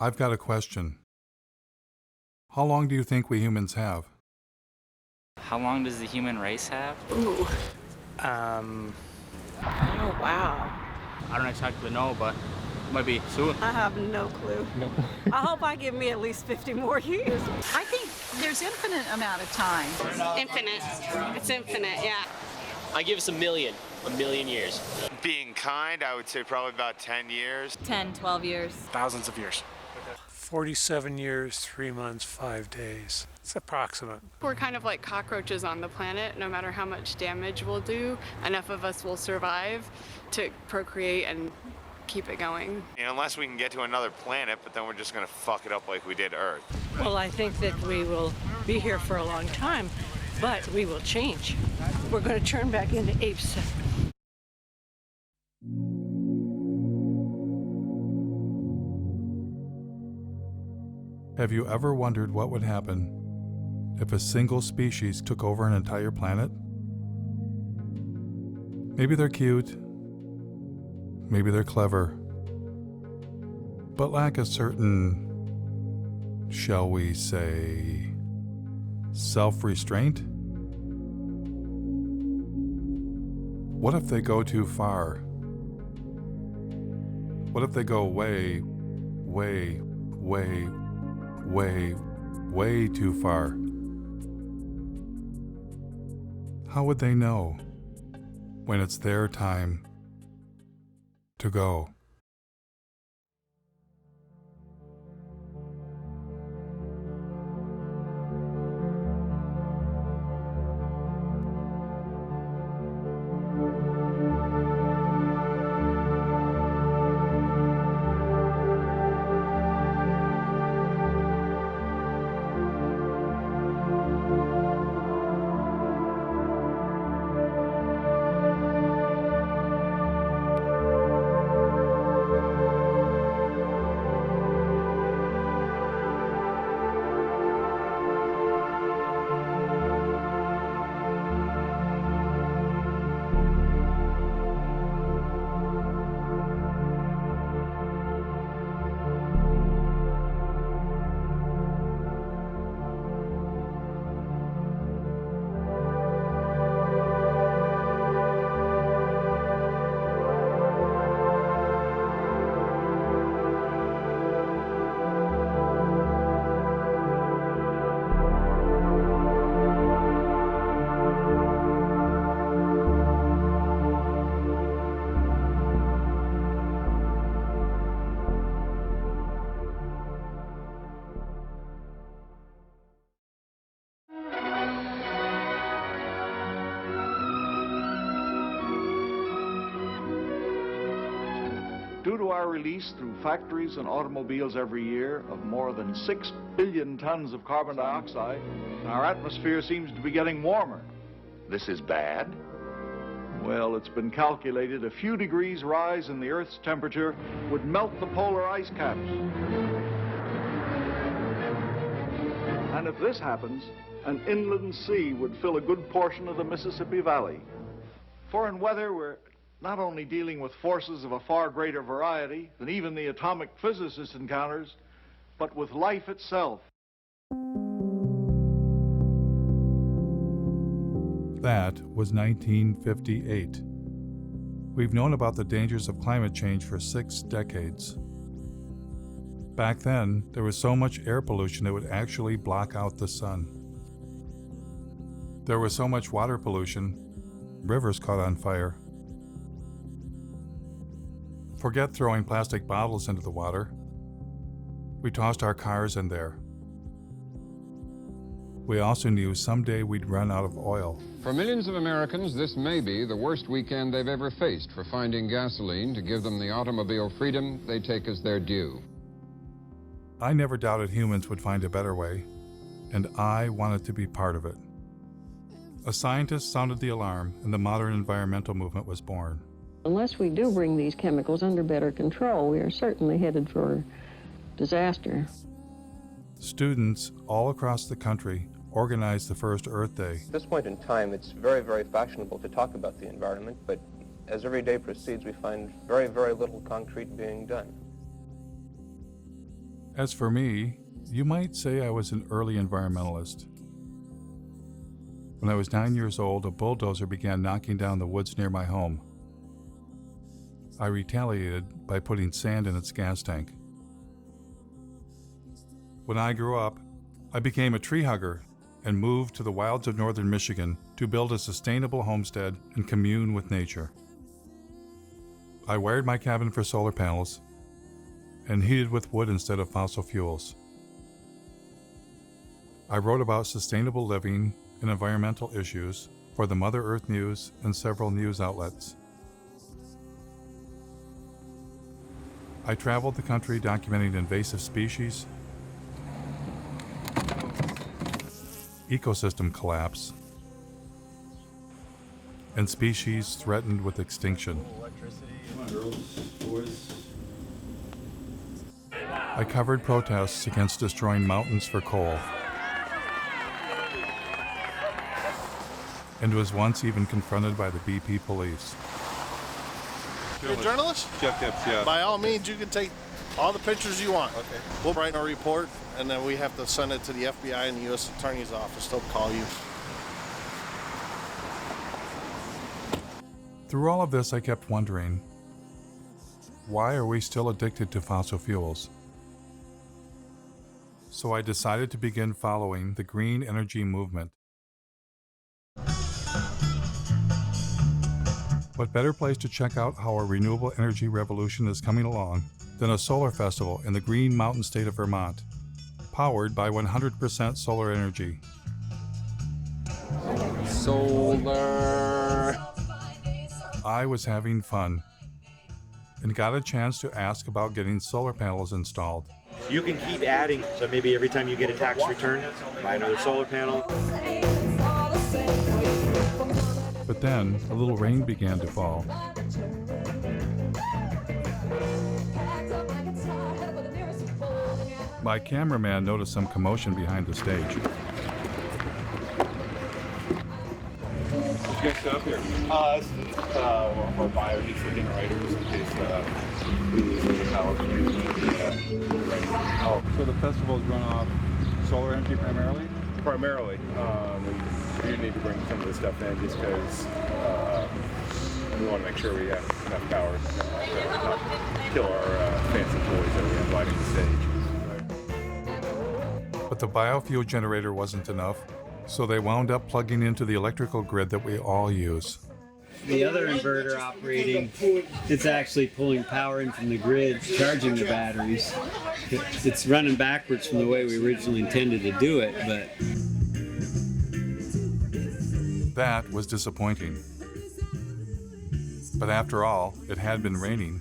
I've got a question. How long do you think we humans have? How long does the human race have? Ooh. Um, Oh, wow. I don't exactly know, but it might be soon. I have no clue. No. I hope I give me at least 50 more years. I think there's infinite amount of time. Infinite. It's infinite, yeah. I give us a million years. Being kind, I would say probably about 10 years. 10, 12 years. Thousands of years. 47 years, 3 months, 5 days. It's approximate. We're kind of like cockroaches on the planet. No matter how much damage we'll do, enough of us will survive to procreate and keep it going. Unless we can get to another planet, but then we're just going to fuck it up like we did Earth. Well, I think that we will be here for a long time, but we will change. We're going to turn back into apes. Have you ever wondered what would happen if a single species took over an entire planet? Maybe they're cute, maybe they're clever, but lack a certain, shall we say, self-restraint? What if they go too far? What if they go way, way, way, way, way too far? How would they know when it's their time to go? Due to our release through factories and automobiles every year of more than 6 billion tons of carbon dioxide, our atmosphere seems to be getting warmer. This is bad? Well, it's been calculated a few degrees rise in the Earth's temperature would melt the polar ice caps. And if this happens, an inland sea would fill a good portion of the Mississippi Valley. For in weather, we're not only dealing with forces of a far greater variety than even the atomic physicist encounters, but with life itself. That was 1958. We've known about the dangers of climate change for 6 decades. Back then, there was so much air pollution it would actually block out the sun. There was so much water pollution, rivers caught on fire. Forget throwing plastic bottles into the water. We tossed our cars in there. We also knew someday we'd run out of oil. For millions of Americans, this may be the worst weekend they've ever faced for finding gasoline to give them the automobile freedom they take as their due. I never doubted humans would find a better way, and I wanted to be part of it. A scientist sounded the alarm, and the modern environmental movement was born. Unless we do bring these chemicals under better control, we are certainly headed for disaster. Students all across the country organized the first Earth Day. At this point in time, it's very, very fashionable to talk about the environment, but as every day proceeds, we find very, very little concrete being done. As for me, you might say I was an early environmentalist. When I was 9 years old, a bulldozer began knocking down the woods near my home. I retaliated by putting sand in its gas tank. When I grew up, I became a tree hugger and moved to the wilds of northern Michigan to build a sustainable homestead and commune with nature. I wired my cabin for solar panels and heated with wood instead of fossil fuels. I wrote about sustainable living and environmental issues for the Mother Earth News and several news outlets. I traveled the country documenting invasive species, ecosystem collapse, and species threatened with extinction. I covered protests against destroying mountains for coal, and was once even confronted by the BP police. You're a journalist? Yeah. By all means, you can take all the pictures you want. Okay. We'll write a report, and then we have to send it to the FBI and the U.S. Attorney's Office. They'll call you. Through all of this, I kept wondering, why are we still addicted to fossil fuels? So I decided to begin following the green energy movement. What better place to check out how a renewable energy revolution is coming along than a solar festival in the Green Mountain state of Vermont, powered by 100% solar energy. Solar. I was having fun and got a chance to ask about getting solar panels installed. You can keep adding, so maybe every time you get a tax return, buy another solar panel. But then a little rain began to fall. My cameraman noticed some commotion behind the stage. What you guys set up here? For biodiesel generators in case we lose the power. Oh, so the festivals run off solar energy primarily? Primarily. We do need to bring some of this stuff in just because we want to make sure we have enough power to not kill our fancy toys that we have lighting the stage. But the biofuel generator wasn't enough, so they wound up plugging into the electrical grid that we all use. The other inverter operating, it's actually pulling power in from the grid, charging the batteries. It's running backwards from the way we originally intended to do it, but... That was disappointing. But after all, it had been raining.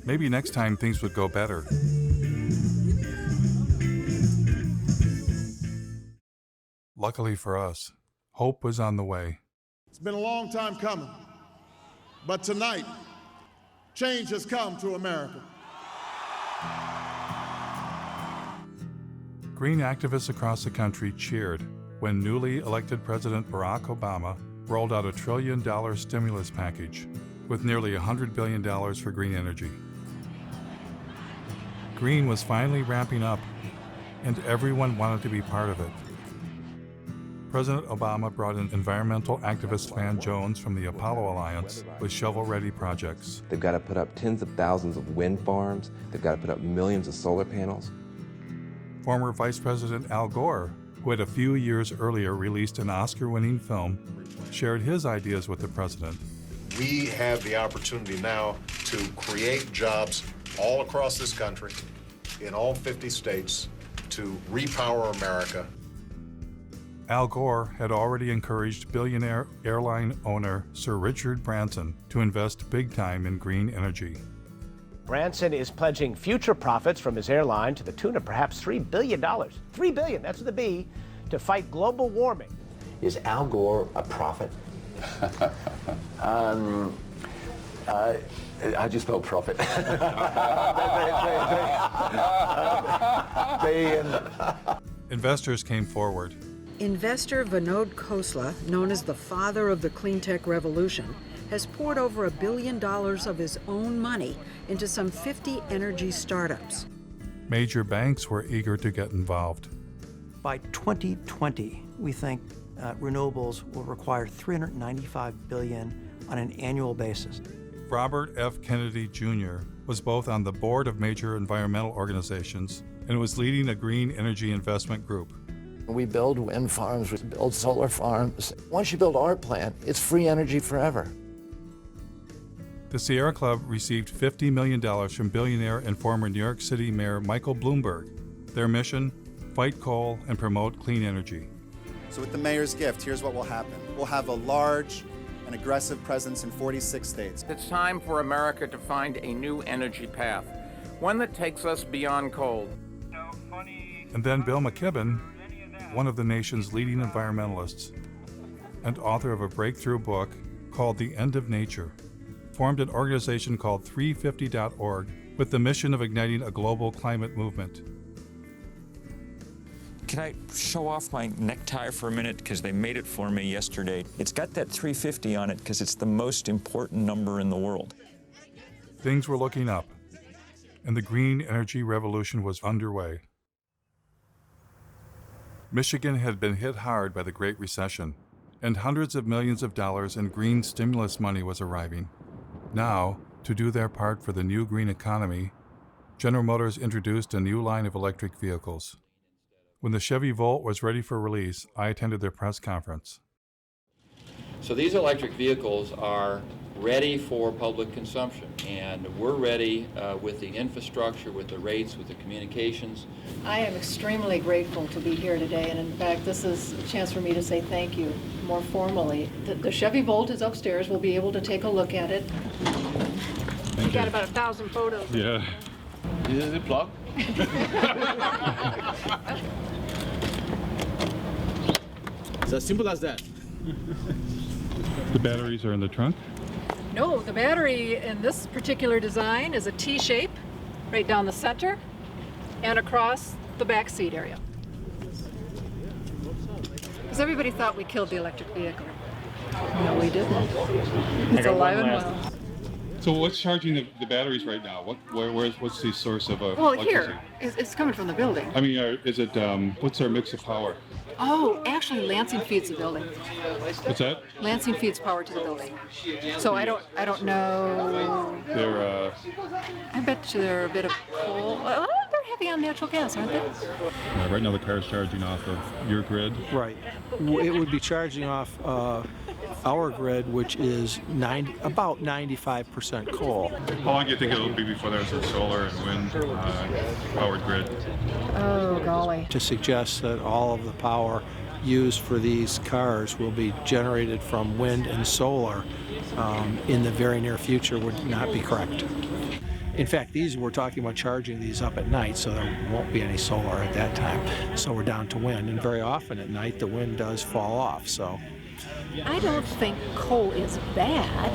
Maybe next time things would go better. Luckily for us, hope was on the way. It's been a long time coming, but tonight, change has come to America. Green activists across the country cheered when newly elected President Barack Obama rolled out a $1 trillion stimulus package with nearly $100 billion for green energy. Green was finally ramping up, and everyone wanted to be part of it. President Obama brought in environmental activist Van Jones from the Apollo Alliance with shovel-ready projects. They've got to put up tens of thousands of wind farms. They've got to put up millions of solar panels. Former Vice President Al Gore, who had a few years earlier released an Oscar-winning film, shared his ideas with the president. We have the opportunity now to create jobs all across this country, in all 50 states, to repower America. Al Gore had already encouraged billionaire airline owner Sir Richard Branson to invest big time in green energy. Branson is pledging future profits from his airline to the tune of perhaps $3 billion. $3 billion, that's with a B, to fight global warming. Is Al Gore a prophet? I just spelled profit. Investors came forward. Investor Vinod Khosla, known as the father of the clean tech revolution, has poured over $1 billion of his own money into some 50 energy startups. Major banks were eager to get involved. By 2020, we think renewables will require $395 billion on an annual basis. Robert F. Kennedy Jr. was both on the board of major environmental organizations and was leading a green energy investment group. We build wind farms, we build solar farms. Once you build our plant, it's free energy forever. The Sierra Club received $50 million from billionaire and former New York City Mayor Michael Bloomberg. Their mission, fight coal and promote clean energy. So with the mayor's gift, here's what will happen. We'll have a large and aggressive presence in 46 states. It's time for America to find a new energy path, one that takes us beyond coal. And then Bill McKibben, one of the nation's leading environmentalists and author of a breakthrough book called The End of Nature, formed an organization called 350.org with the mission of igniting a global climate movement. Can I show off my necktie for a minute? Because they made it for me yesterday. It's got that 350 on it because it's the most important number in the world. Things were looking up, and the green energy revolution was underway. Michigan had been hit hard by the Great Recession, and hundreds of millions of dollars in green stimulus money was arriving. Now, to do their part for the new green economy, General Motors introduced a new line of electric vehicles. When the Chevy Volt was ready for release, I attended their press conference. So these electric vehicles are ready for public consumption, and we're ready with the infrastructure, with the rates, with the communications. I am extremely grateful to be here today, and in fact, this is a chance for me to say thank you more formally. The Chevy Volt is upstairs. We'll be able to take a look at it. We got about 1,000 photos. Yeah. This is the plug. It's as simple as that. The batteries are in the trunk? No, the battery in this particular design is a T shape right down the center and across the back seat area. Because everybody thought we killed the electric vehicle. No, we didn't. It's alive and well. So what's charging the batteries right now? What's the source of Well, electricity? here, it's coming from the building. I mean, is it, what's our mix of power? Oh, actually, Lansing feeds the building. What's that? Lansing feeds power to the building. So I don't know. They're, I bet you they're a bit of coal. They're heavy on natural gas, aren't they? right now the car's charging off of your grid? Right. It would be charging off our grid, which is about 95% coal. How long do you think it'll be before there's a solar and wind powered grid? Oh, golly. To suggest that all of the power used for these cars will be generated from wind and solar in the very near future would not be correct. In fact, we're talking about charging these up at night, so there won't be any solar at that time. So we're down to wind, and very often at night the wind does fall off. So I don't think coal is bad.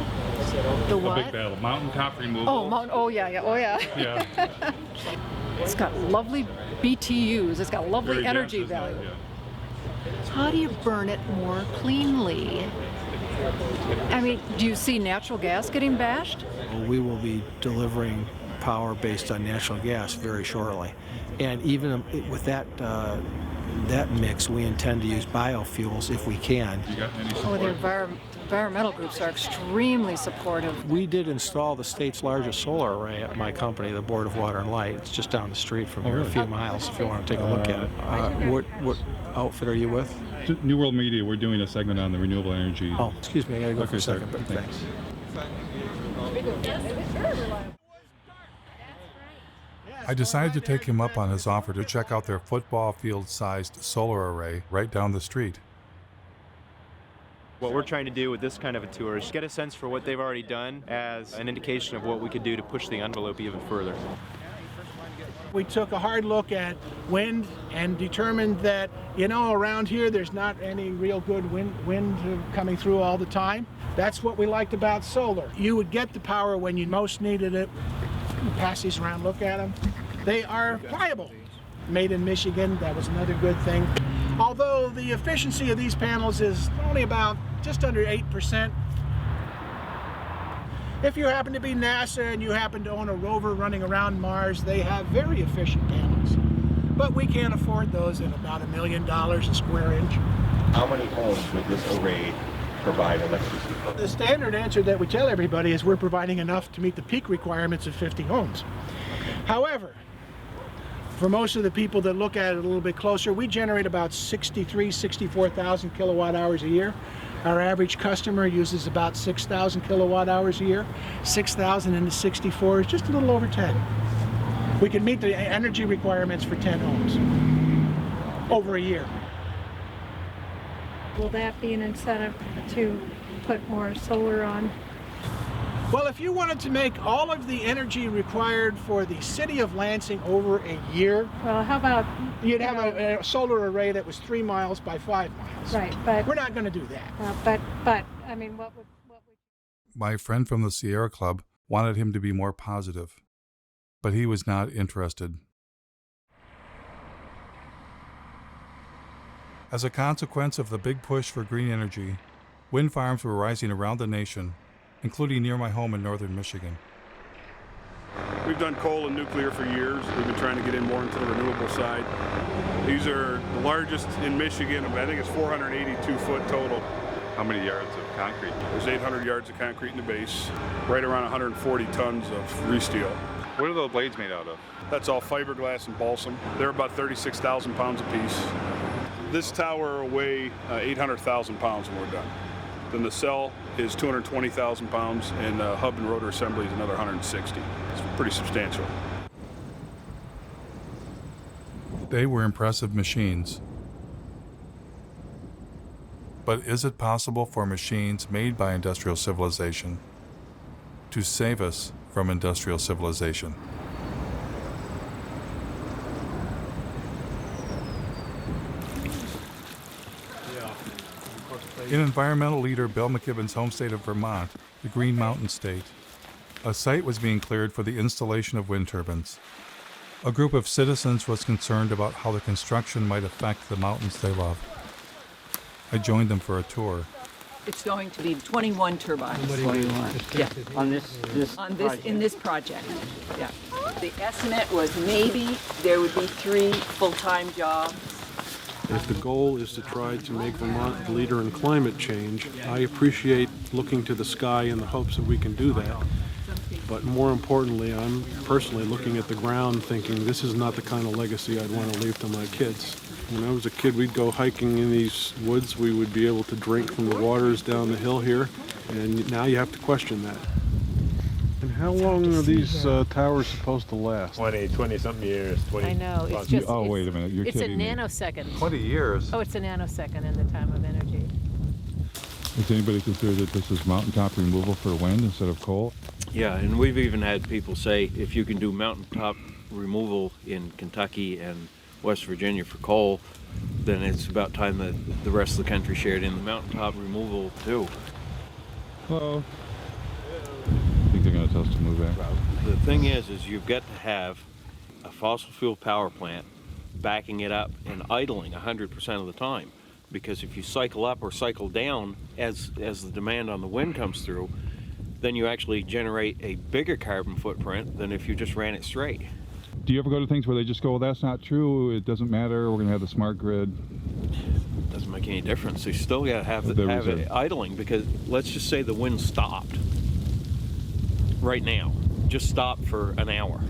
The what? A big battle. Mountaintop removal. Oh, yeah. Yeah. It's got lovely BTUs. It's got lovely Very energy dense, value. Yeah. How do you burn it more cleanly? I mean, do you see natural gas getting bashed? we will be delivering power based on natural gas very shortly. And even with that that mix, we intend to use biofuels if we can. The environmental groups are extremely supportive. We did install the state's largest solar array at my company, the Board of Water and Light. It's just down the street from here, a few miles, if you want to take a look at it. What outfit are you with? New World Media. We're doing a segment on the renewable energy. Oh, excuse me, I gotta go for a second, but thanks. I decided to take him up on his offer to check out their football field-sized solar array right down the street. What we're trying to do with this kind of a tour is get a sense for what they've already done as an indication of what we could do to push the envelope even further. We took a hard look at wind and determined that, around here there's not any real good wind coming through all the time. That's what we liked about solar. You would get the power when you most needed it. Pass these around, look at them. They are pliable. Made in Michigan, that was another good thing. Although the efficiency of these panels is only about just under 8%. If you happen to be NASA and you happen to own a rover running around Mars, they have very efficient panels. But we can't afford those at about $1 million a square inch. How many homes would this array provide electricity for? The standard answer that we tell everybody is we're providing enough to meet the peak requirements of 50 homes. However, for most of the people that look at it a little bit closer, we generate about 64,000 kilowatt hours a year. Our average customer uses about 6,000 kilowatt hours a year. 6,000 into 64 is just a little over 10. We can meet the energy requirements for 10 homes over a year. Will that be an incentive to put more solar on? Well, if you wanted to make all of the energy required for the city of Lansing over a year, well, how about you'd have a solar array that was 3 miles by 5 miles. Right, but we're not going to do that. But I mean, what would? My friend from the Sierra Club wanted him to be more positive, but he was not interested. As a consequence of the big push for green energy, wind farms were rising around the nation, including near my home in northern Michigan. We've done coal and nuclear for years. We've been trying to get in more into the renewable side. These are the largest in Michigan. I think it's 482 foot total. How many yards of concrete? There's 800 yards of concrete in the base, right around 140 tons of re-steel. What are those blades made out of? That's all fiberglass and balsam. They're about 36,000 pounds apiece. This tower will weigh 800,000 pounds when we're done. Then the cell is 220,000 pounds, and hub and rotor assembly is another 160. It's pretty substantial. They were impressive machines. But is it possible for machines made by industrial civilization to save us from industrial civilization? In environmental leader Bill McKibben's home state of Vermont, the Green Mountain State, a site was being cleared for the installation of wind turbines. A group of citizens was concerned about how the construction might affect the mountains they love. I joined them for a tour. It's going to be 21 turbines. 21. Yeah. On this in this project. Yeah. The estimate was maybe there would be 3 full-time jobs. If the goal is to try to make Vermont the leader in climate change, I appreciate looking to the sky in the hopes that we can do that. But more importantly, I'm personally looking at the ground thinking this is not the kind of legacy I'd want to leave to my kids. When I was a kid, we'd go hiking in these woods. We would be able to drink from the waters down the hill here, and now you have to question that. And how long are these towers supposed to last? 20-something years. 20 I know. It's just. Oh, wait a minute. You're kidding me. It's a nanosecond. 20 years? Oh, it's a nanosecond in the time of energy. Does anybody consider that this is mountaintop removal for wind instead of coal? Yeah, and we've even had people say if you can do mountaintop removal in Kentucky and West Virginia for coal, then it's about time that the rest of the country shared in the mountaintop removal too. Hello. I think they're going to tell us to move back. The thing is you've got to have a fossil fuel power plant backing it up and idling 100% of the time. Because if you cycle up or cycle down as the demand on the wind comes through, then you actually generate a bigger carbon footprint than if you just ran it straight. Do you ever go to things where they just go, well, that's not true, it doesn't matter, we're going to have the smart grid? It doesn't make any difference. You still got to have it idling, because let's just say the wind stopped right now. Just stopped for an hour.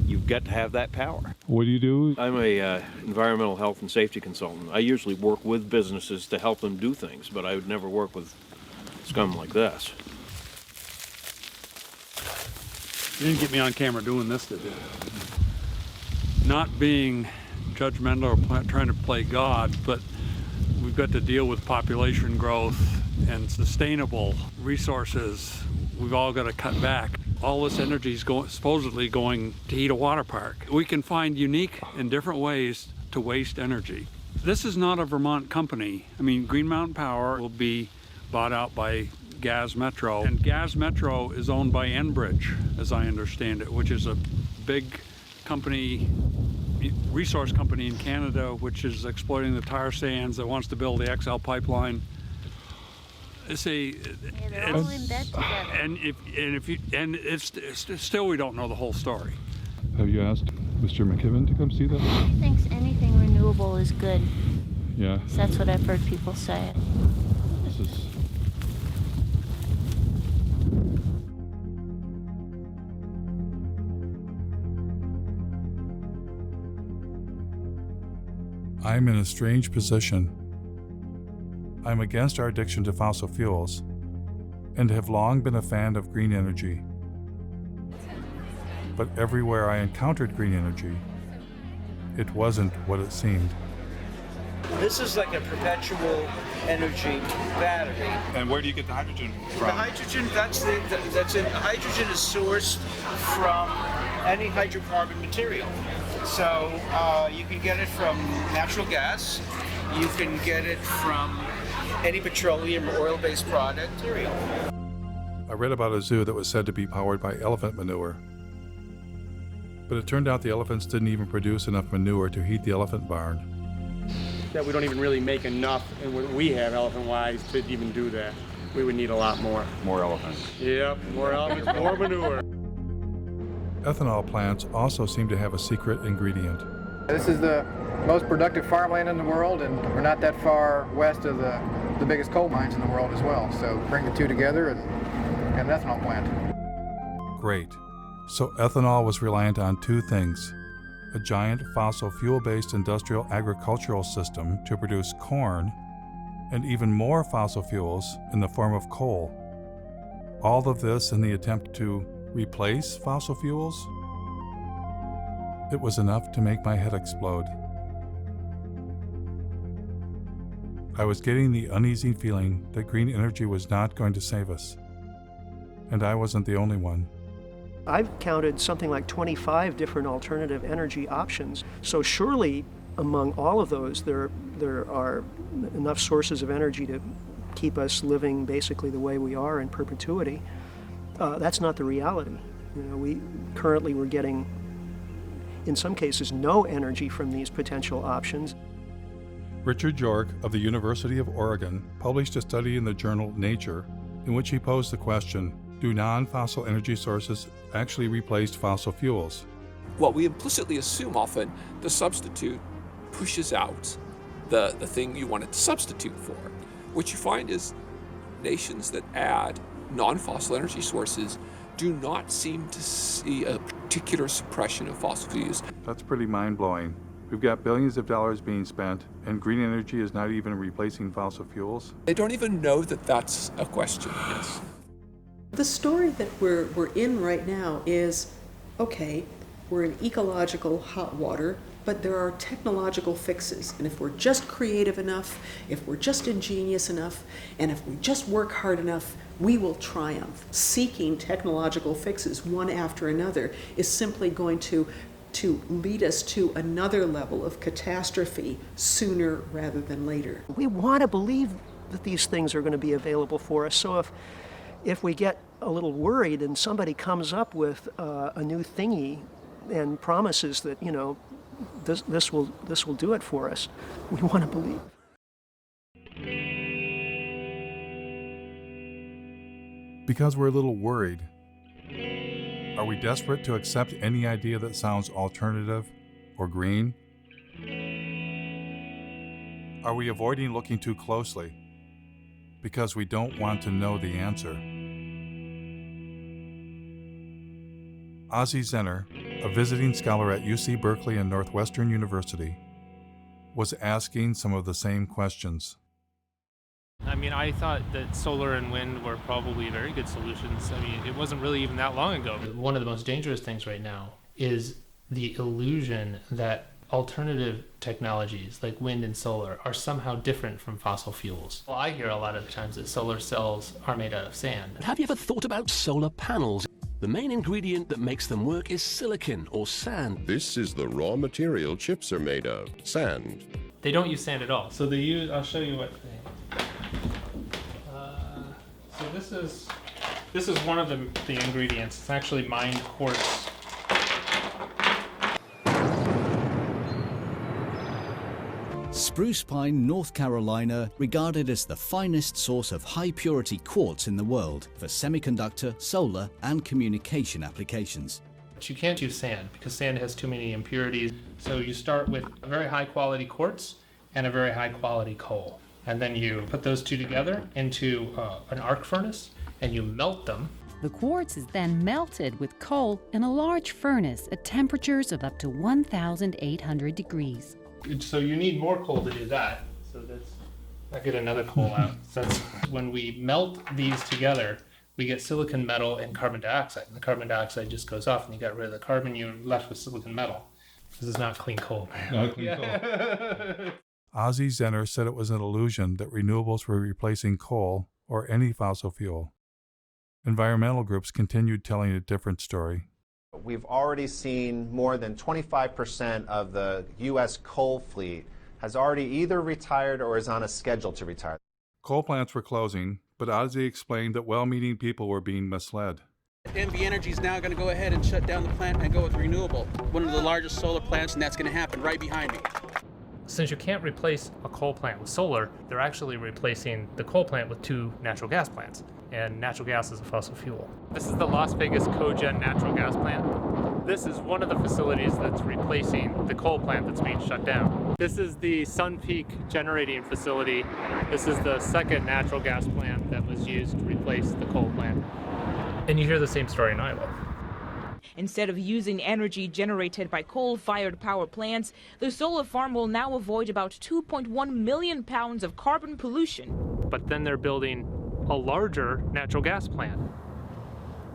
You've got to have that power. What do you do? I'm a environmental health and safety consultant. I usually work with businesses to help them do things, but I would never work with scum like this. You didn't get me on camera doing this, did you? Not being judgmental or trying to play God, but we've got to deal with population growth and sustainable resources. We've all got to cut back. All this energy is supposedly going to heat a water park. We can find unique and different ways to waste energy. This is not a Vermont company. I mean, Green Mountain Power will be bought out by Gas Metro, and Gas Metro is owned by Enbridge, as I understand it, which is a big company resource company in Canada which is exploiting the tar sands that wants to build the XL pipeline. See, they're all in bed together. And it's still we don't know the whole story. Have you asked Mr. McKibben to come see that? He thinks anything renewable is good. Yeah. So that's what I've heard people say. This is... I'm in a strange position. I'm against our addiction to fossil fuels and have long been a fan of green energy. But everywhere I encountered green energy, it wasn't what it seemed. This is like a perpetual energy battery. And where do you get the hydrogen from? The hydrogen, hydrogen is sourced from any hydrocarbon material. So you can get it from natural gas, you can get it from any petroleum or oil-based product material. I read about a zoo that was said to be powered by elephant manure. But it turned out the elephants didn't even produce enough manure to heat the elephant barn. That we don't even really make enough, and what we have elephant-wise, to even do that. We would need a lot more. More elephants. Yep, more elephants, more manure. Ethanol plants also seem to have a secret ingredient. This is the most productive farmland in the world, and we're not that far west of the biggest coal mines in the world as well. So bring the two together and get an ethanol plant. Great. So ethanol was reliant on two things: a giant fossil fuel-based industrial agricultural system to produce corn, and even more fossil fuels in the form of coal. All of this in the attempt to replace fossil fuels? It was enough to make my head explode. I was getting the uneasy feeling that green energy was not going to save us. And I wasn't the only one. I've counted something like 25 different alternative energy options. So surely among all of those, there are enough sources of energy to keep us living basically the way we are in perpetuity. That's not the reality. You know, we're getting, in some cases, no energy from these potential options. Richard York of the University of Oregon published a study in the journal Nature in which he posed the question, do non-fossil energy sources actually replace fossil fuels? Well, we implicitly assume often the substitute pushes out the thing you want it to substitute for. What you find is nations that add non-fossil energy sources do not seem to see a particular suppression of fossil fuels. That's pretty mind-blowing. We've got billions of dollars being spent, and green energy is not even replacing fossil fuels? They don't even know that that's a question, yes. The story that we're in right now is, okay, we're in ecological hot water, but there are technological fixes. And if we're just creative enough, if we're just ingenious enough, and if we just work hard enough, we will triumph. Seeking technological fixes one after another is simply going to lead us to another level of catastrophe sooner rather than later. We want to believe that these things are going to be available for us. So if we get a little worried and somebody comes up with a new thingy and promises that, you know, this will do it for us, we want to believe. Because we're a little worried. Are we desperate to accept any idea that sounds alternative or green? Are we avoiding looking too closely because we don't want to know the answer? Ozzie Zenner, a visiting scholar at UC Berkeley and Northwestern University, was asking some of the same questions. I mean, I thought that solar and wind were probably very good solutions. I mean, it wasn't really even that long ago. One of the most dangerous things right now is the illusion that alternative technologies like wind and solar are somehow different from fossil fuels. Well, I hear a lot of times that solar cells are made out of sand. Have you ever thought about solar panels? The main ingredient that makes them work is silicon or sand. This is the raw material chips are made of, sand. They don't use sand at all. So they use, I'll show you what they... So this is one of the ingredients. It's actually mined quartz. Spruce Pine, North Carolina, regarded as the finest source of high-purity quartz in the world for semiconductor, solar, and communication applications. But you can't use sand because sand has too many impurities. So you start with a very high-quality quartz and a very high-quality coal. And then you put those two together into an arc furnace and you melt them. The quartz is then melted with coal in a large furnace at temperatures of up to 1,800 degrees. So you need more coal to do that. So that's, I get another coal out. So when we melt these together, we get silicon metal and carbon dioxide. And the carbon dioxide just goes off and you got rid of the carbon, you're left with silicon metal. This is not clean coal. Not clean coal. Ozzie Zenner said it was an illusion that renewables were replacing coal or any fossil fuel. Environmental groups continued telling a different story. We've already seen more than 25% of the U.S. coal fleet has already either retired or is on a schedule to retire. Coal plants were closing, but Ozzie explained that well-meaning people were being misled. NV Energy is now going to go ahead and shut down the plant and go with renewable. One of the largest solar plants, and that's going to happen right behind me. Since you can't replace a coal plant with solar, they're actually replacing the coal plant with 2 natural gas plants. And natural gas is a fossil fuel. This is the Las Vegas cogen natural gas plant. This is one of the facilities that's replacing the coal plant that's being shut down. This is the Sun Peak generating facility. This is the second natural gas plant that was used to replace the coal plant. And you hear the same story in Iowa. Instead of using energy generated by coal-fired power plants, the solar farm will now avoid about 2.1 million pounds of carbon pollution. But then they're building a larger natural gas plant.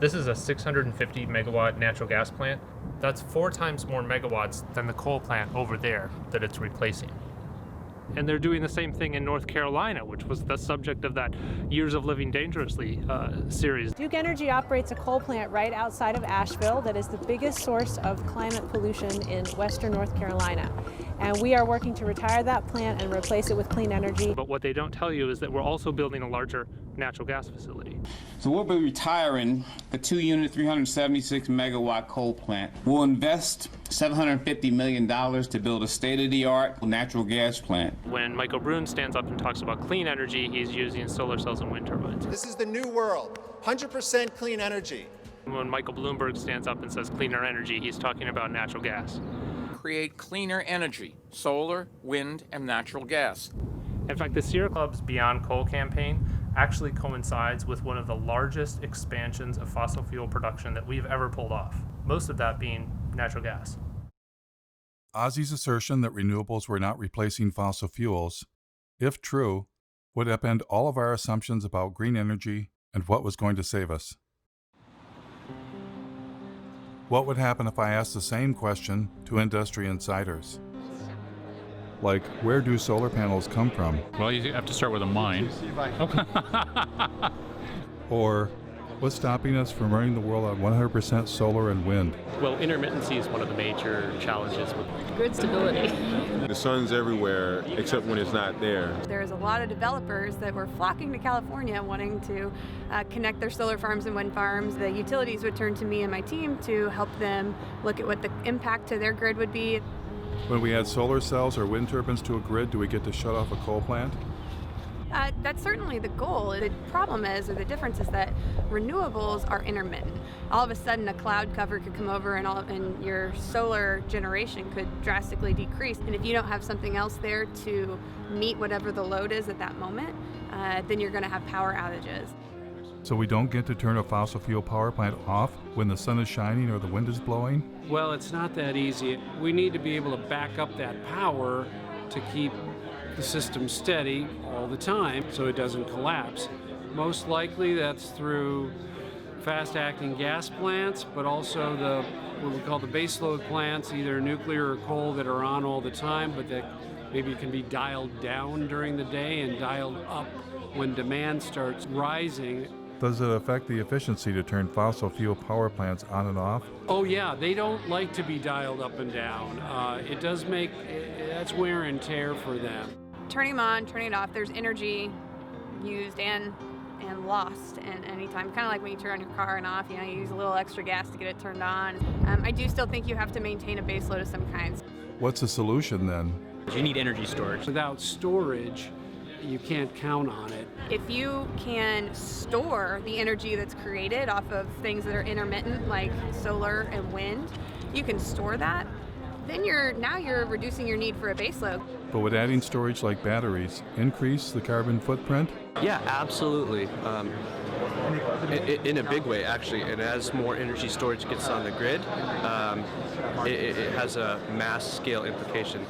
This is a 650 megawatt natural gas plant. That's 4 times more megawatts than the coal plant over there that it's replacing. And they're doing the same thing in North Carolina, which was the subject of that Years of Living Dangerously series. Duke Energy operates a coal plant right outside of Asheville that is the biggest source of climate pollution in western North Carolina. And we are working to retire that plant and replace it with clean energy. But what they don't tell you is that we're also building a larger natural gas facility. So we'll be retiring the 2-unit, 376 megawatt coal plant. We'll invest $750 million to build a state-of-the-art natural gas plant. When Michael Brune stands up and talks about clean energy, he's using solar cells and wind turbines. This is the new world, 100% clean energy. When Michael Bloomberg stands up and says cleaner energy, he's talking about natural gas. Create cleaner energy, solar, wind, and natural gas. In fact, the Sierra Club's Beyond Coal campaign actually coincides with one of the largest expansions of fossil fuel production that we've ever pulled off, most of that being natural gas. Ozzie's assertion that renewables were not replacing fossil fuels, if true, would upend all of our assumptions about green energy and what was going to save us. What would happen if I asked the same question to industry insiders? Like, where do solar panels come from? Well, you have to start with a mine. Or, what's stopping us from running the world on 100% solar and wind? Well, intermittency is one of the major challenges with grid stability. The sun's everywhere except when it's not there. There's a lot of developers that were flocking to California wanting to connect their solar farms and wind farms. The utilities would turn to me and my team to help them look at what the impact to their grid would be. When we add solar cells or wind turbines to a grid, do we get to shut off a coal plant? That's certainly the goal. The problem is, or the difference is that renewables are intermittent. All of a sudden a cloud cover could come over and your solar generation could drastically decrease. And if you don't have something else there to meet whatever the load is at that moment, then you're going to have power outages. So we don't get to turn a fossil fuel power plant off when the sun is shining or the wind is blowing? Well, it's not that easy. We need to be able to back up that power to keep the system steady all the time so it doesn't collapse. Most likely that's through fast-acting gas plants, but also what we call the baseload plants, either nuclear or coal, that are on all the time, but that maybe can be dialed down during the day and dialed up when demand starts rising. Does it affect the efficiency to turn fossil fuel power plants on and off? Oh yeah, they don't like to be dialed up and down. It does make, that's wear and tear for them. Turning them on, turning it off, there's energy used and lost in any time. Kind of like when you turn your car and off, you use a little extra gas to get it turned on. I do still think you have to maintain a base load of some kinds. What's the solution then? You need energy storage. Without storage, you can't count on it. If you can store the energy that's created off of things that are intermittent, like solar and wind, you can store that, then you're reducing your need for a baseload. But would adding storage like batteries increase the carbon footprint? Yeah, absolutely. In a big way, actually. And as more energy storage gets on the grid, it has a mass scale implication.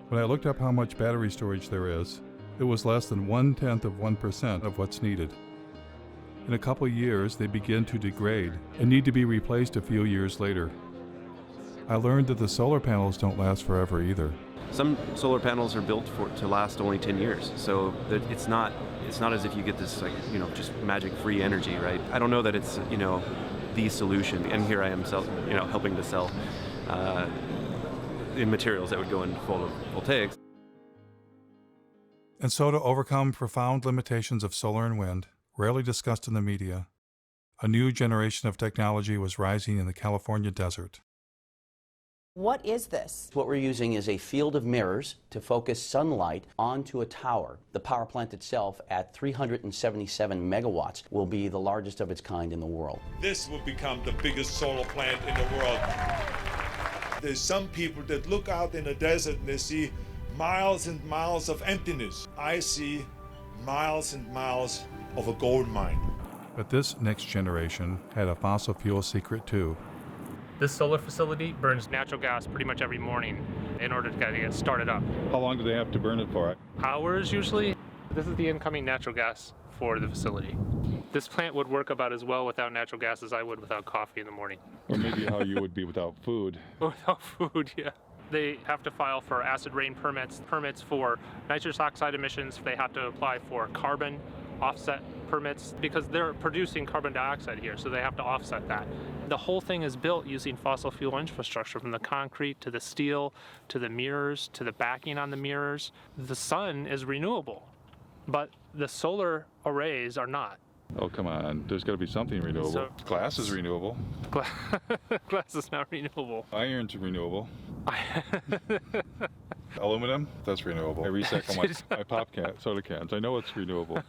When I looked up how much battery storage there is, it was less than 0.1% of what's needed. In a couple years, they begin to degrade and need to be replaced a few years later. I learned that the solar panels don't last forever either. Some solar panels are built to last only 10 years, so that it's not as if you get this just magic free energy, right? I don't know that it's the solution, and here I am helping to sell in materials that would go into photovoltaics. And so, to overcome profound limitations of solar and wind, rarely discussed in the media, a new generation of technology was rising in the California desert. What is this? What we're using is a field of mirrors to focus sunlight onto a tower. The power plant itself, at 377 megawatts, will be the largest of its kind in the world. This will become the biggest solar plant in the world. There's some people that look out in the desert and they see miles and miles of emptiness. I see miles and miles of a gold mine. But this next generation had a fossil fuel secret too. This solar facility burns natural gas pretty much every morning in order to get it started up. How long do they have to burn it for? Hours usually. This is the incoming natural gas for the facility. This plant would work about as well without natural gas as I would without coffee in the morning. Or maybe how you would be without food. Without food, yeah. They have to file for acid rain permits for nitrous oxide emissions. They have to apply for carbon offset permits because they're producing carbon dioxide here, so they have to offset that. The whole thing is built using fossil fuel infrastructure, from the concrete to the steel to the mirrors to the backing on the mirrors. The sun is renewable, but the solar arrays are not. Oh, come on. There's got to be something renewable. Glass is renewable. Glass is not renewable. Iron's renewable. Aluminum, that's renewable. I recycle my pop soda cans. I know it's renewable.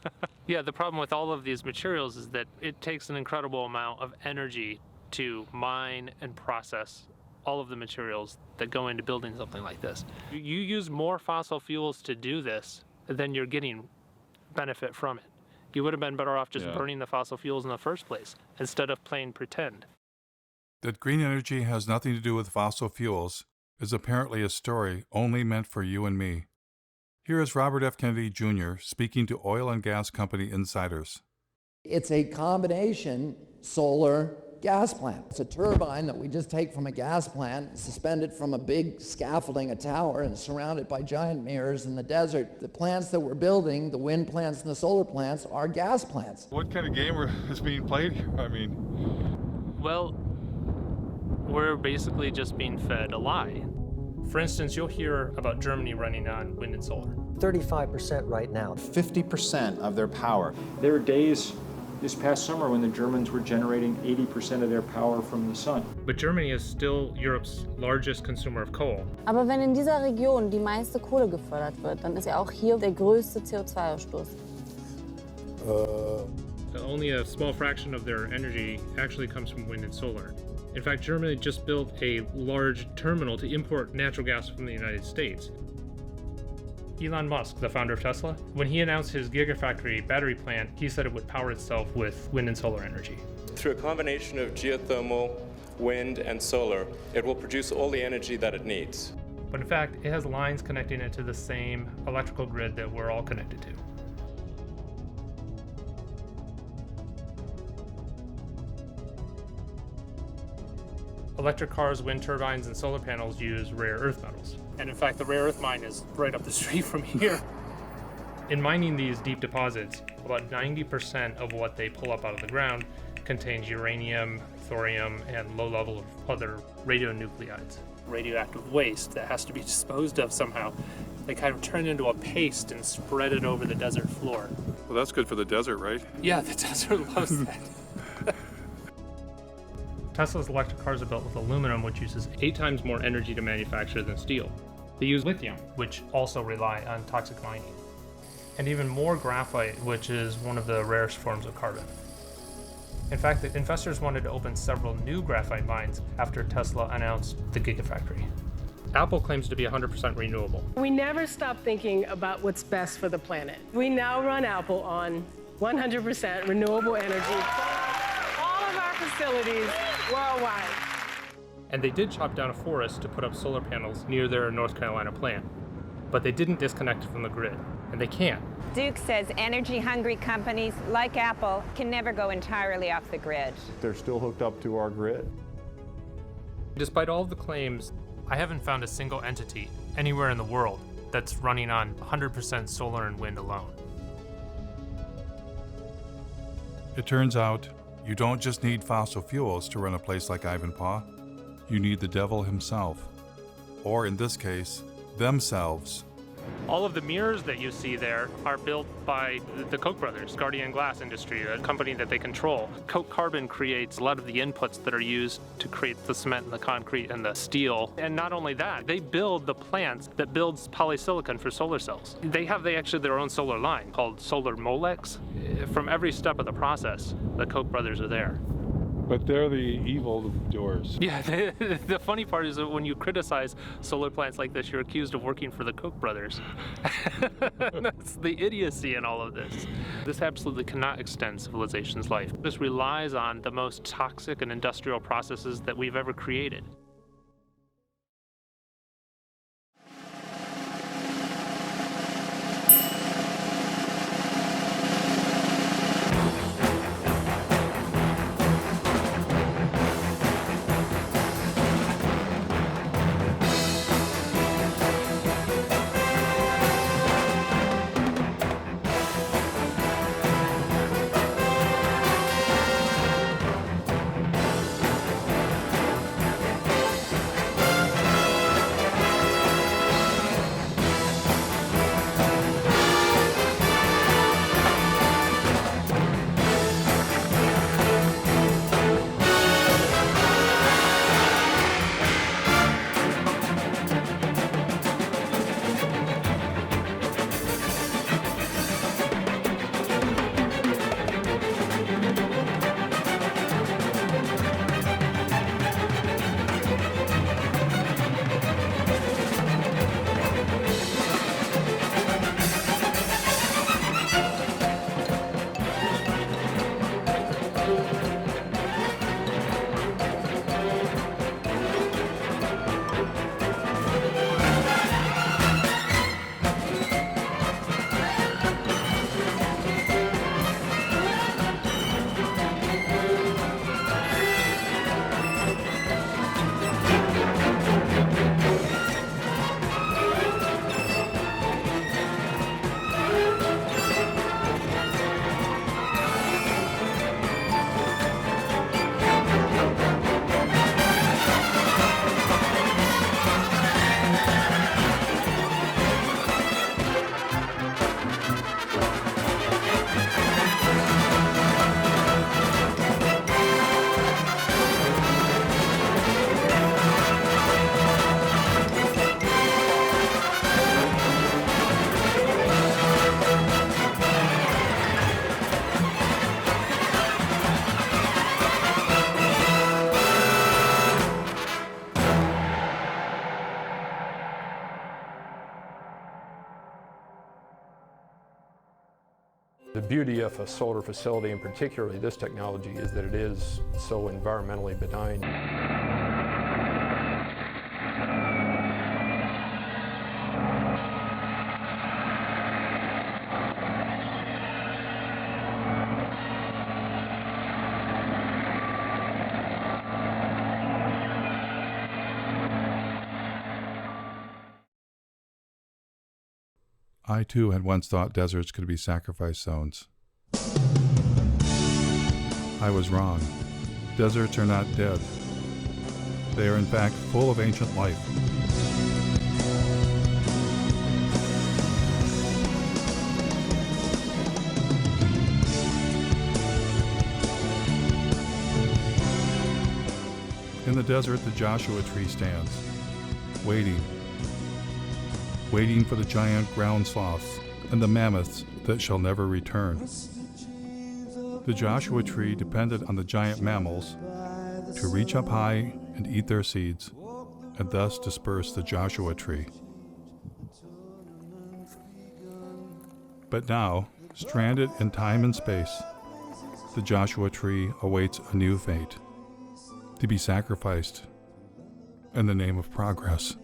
Yeah, the problem with all of these materials is that it takes an incredible amount of energy to mine and process all of the materials that go into building something like this. You use more fossil fuels to do this than you're getting benefit from it. You would have been better off just burning the fossil fuels in the first place instead of playing pretend. That green energy has nothing to do with fossil fuels is apparently a story only meant for you and me. Here is Robert F. Kennedy Jr. speaking to oil and gas company insiders. It's a combination solar gas plant. It's a turbine that we just take from a gas plant, suspended from a big scaffolding, a tower, and surrounded by giant mirrors in the desert. The plants that we're building, the wind plants and the solar plants, are gas plants. What kind of game is being played here? Well, we're basically just being fed a lie. For instance, you'll hear about Germany running on wind and solar. 35% right now. 50% of their power. There were days this past summer when the Germans were generating 80% of their power from the sun. But Germany is still Europe's largest consumer of coal. Aber wenn in dieser Region die meiste Kohle gefördert wird, dann ist ja auch hier der größte CO2-Ausstoß. Only a small fraction of their energy actually comes from wind and solar. In fact, Germany just built a large terminal to import natural gas from the United States. Elon Musk, the founder of Tesla, when he announced his Gigafactory battery plant, he said it would power itself with wind and solar energy. Through a combination of geothermal, wind, and solar, it will produce all the energy that it needs. But in fact, it has lines connecting it to the same electrical grid that we're all connected to. Electric cars, wind turbines, and solar panels use rare earth metals. And in fact, the rare earth mine is right up the street from here. In mining these deep deposits, about 90% of what they pull up out of the ground contains uranium, thorium, and low level of other radionuclides. Radioactive waste that has to be disposed of somehow. They kind of turn into a paste and spread it over the desert floor. Well, that's good for the desert, right? Yeah, the desert loves that. Tesla's electric cars are built with aluminum, which uses 8 times more energy to manufacture than steel. They use lithium, which also rely on toxic mining. And even more graphite, which is one of the rarest forms of carbon. In fact, the investors wanted to open several new graphite mines after Tesla announced the Gigafactory. Apple claims to be 100% renewable. We never stop thinking about what's best for the planet. We now run Apple on 100% renewable energy. All of our facilities worldwide. And they did chop down a forest to put up solar panels near their North Carolina plant. But they didn't disconnect from the grid, and they can't. Duke says energy-hungry companies like Apple can never go entirely off the grid. They're still hooked up to our grid. Despite all of the claims, I haven't found a single entity anywhere in the world that's running on 100% solar and wind alone. It turns out, you don't just need fossil fuels to run a place like Ivanpah. You need the devil himself. Or in this case, themselves. All of the mirrors that you see there are built by the Koch brothers, Guardian Glass Industry, a company that they control. Koch Carbon creates a lot of the inputs that are used to create the cement and the concrete and the steel. And not only that, they build the plants that builds polysilicon for solar cells. They actually their own solar line called Solar Molex. From every step of the process, the Koch brothers are there. But they're the evil doers. Yeah, the funny part is that when you criticize solar plants like this, you're accused of working for the Koch brothers. That's the idiocy in all of this. This absolutely cannot extend civilization's life. This relies on the most toxic and industrial processes that we've ever created. The beauty of a solar facility, and particularly this technology, is that it is so environmentally benign. I too had once thought deserts could be sacrifice zones. I was wrong. Deserts are not dead. They are in fact full of ancient life. In the desert, the Joshua tree stands, waiting, waiting for the giant ground sloths and the mammoths that shall never return. The Joshua tree depended on the giant mammals to reach up high and eat their seeds, and thus disperse the Joshua tree. But now, stranded in time and space, the Joshua tree awaits a new fate, to be sacrificed in the name of progress.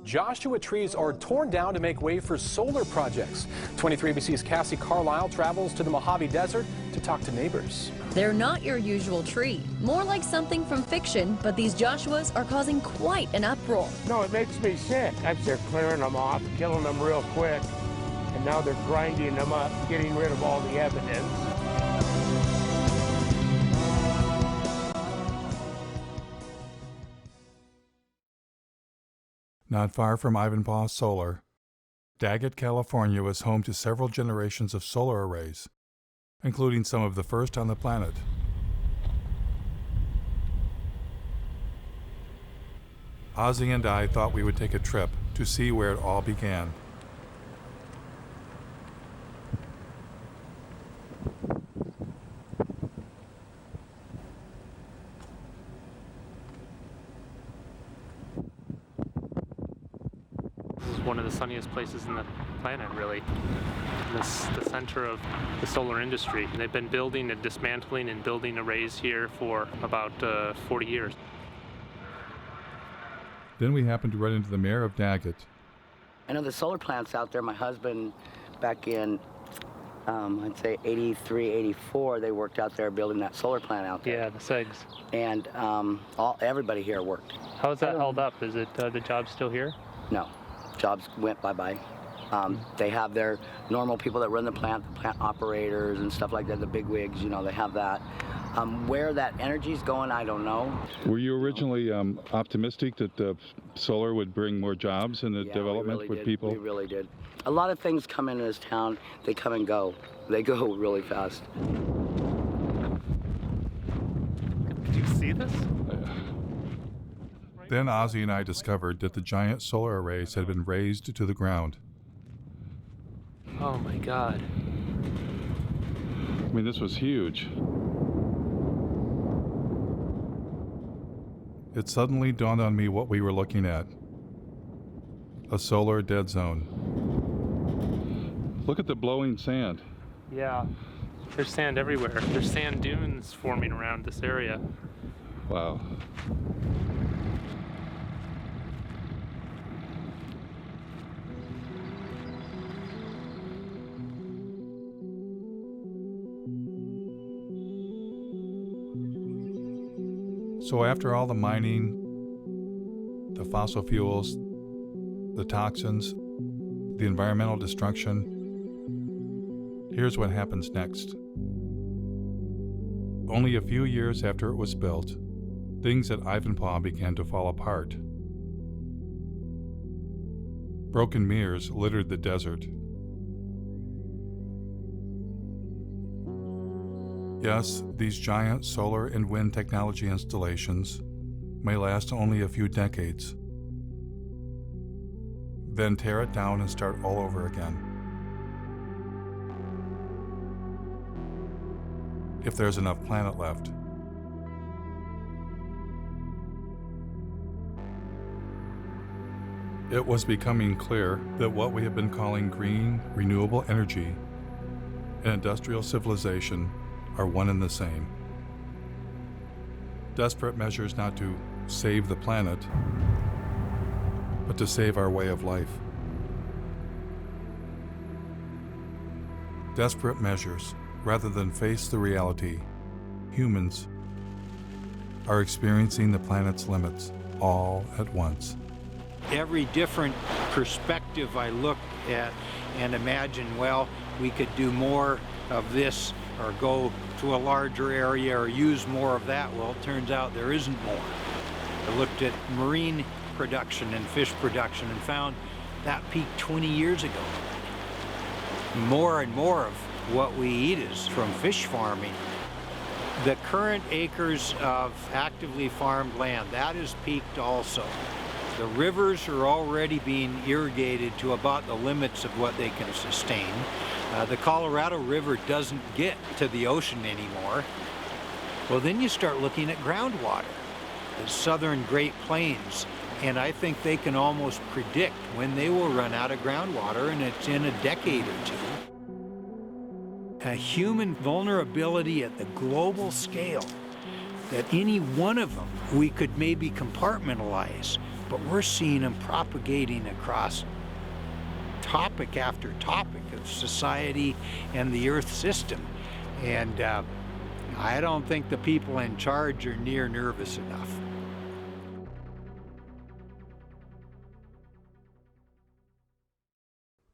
Joshua trees are torn down to make way for solar projects. 23ABC's Cassie Carlisle travels to the Mojave Desert to talk to neighbors. They're not your usual tree, more like something from fiction, but these Joshuas are causing quite an uproar. No, it makes me sick. They're clearing them off, killing them real quick, and now they're grinding them up, getting rid of all the evidence. Not far from Ivanpah Solar, Daggett, California was home to several generations of solar arrays, including some of the first on the planet. Ozzy and I thought we would take a trip to see where it all began. This is one of the sunniest places in the planet, really. This the center of the solar industry. They've been building and dismantling and building arrays here for about 40 years. Then we happened to run into the mayor of Daggett. I know the solar plants out there. My husband, back in, I'd say 83, 84, they worked out there building that solar plant out there. Yeah, the SEGs. And everybody here worked. How's that held up? Is it the job still here? No, jobs went bye-bye. They have their normal people that run the plant operators and stuff like that, the big wigs, you know, they have that. Where that energy's going, I don't know. Were you originally optimistic that solar would bring more jobs in the development we really with did. people? We really did. A lot of things come into this town, they come and go. They go really fast. Did you see this? Then Ozzy and I discovered that the giant solar arrays had been razed to the ground. Oh my God. I mean, this was huge. It suddenly dawned on me what we were looking at. A solar dead zone. Look at the blowing sand. Yeah, there's sand everywhere. There's sand dunes forming around this area. Wow. So after all the mining, the fossil fuels, the toxins, the environmental destruction, here's what happens next. Only a few years after it was built, things at Ivanpah began to fall apart. Broken mirrors littered the desert. Yes, these giant solar and wind technology installations may last only a few decades, then tear it down and start all over again. If there's enough planet left. It was becoming clear that what we have been calling green, renewable energy and industrial civilization are one and the same. Desperate measures not to save the planet, but to save our way of life. Desperate measures, rather than face the reality, humans are experiencing the planet's limits all at once. Every different perspective I look at and imagine, well, we could do more of this or go to a larger area or use more of that. Well, it turns out there isn't more. I looked at marine production and fish production and found that peaked 20 years ago. More and more of what we eat is from fish farming. The current acres of actively farmed land, that is peaked also. The rivers are already being irrigated to about the limits of what they can sustain. The Colorado River doesn't get to the ocean anymore. Well, then you start looking at groundwater, the southern Great Plains, and I think they can almost predict when they will run out of groundwater, and it's in a decade or two. A human vulnerability at the global scale, that any one of them we could maybe compartmentalize, but we're seeing them propagating across topic after topic of society and the Earth system. And I don't think the people in charge are near nervous enough.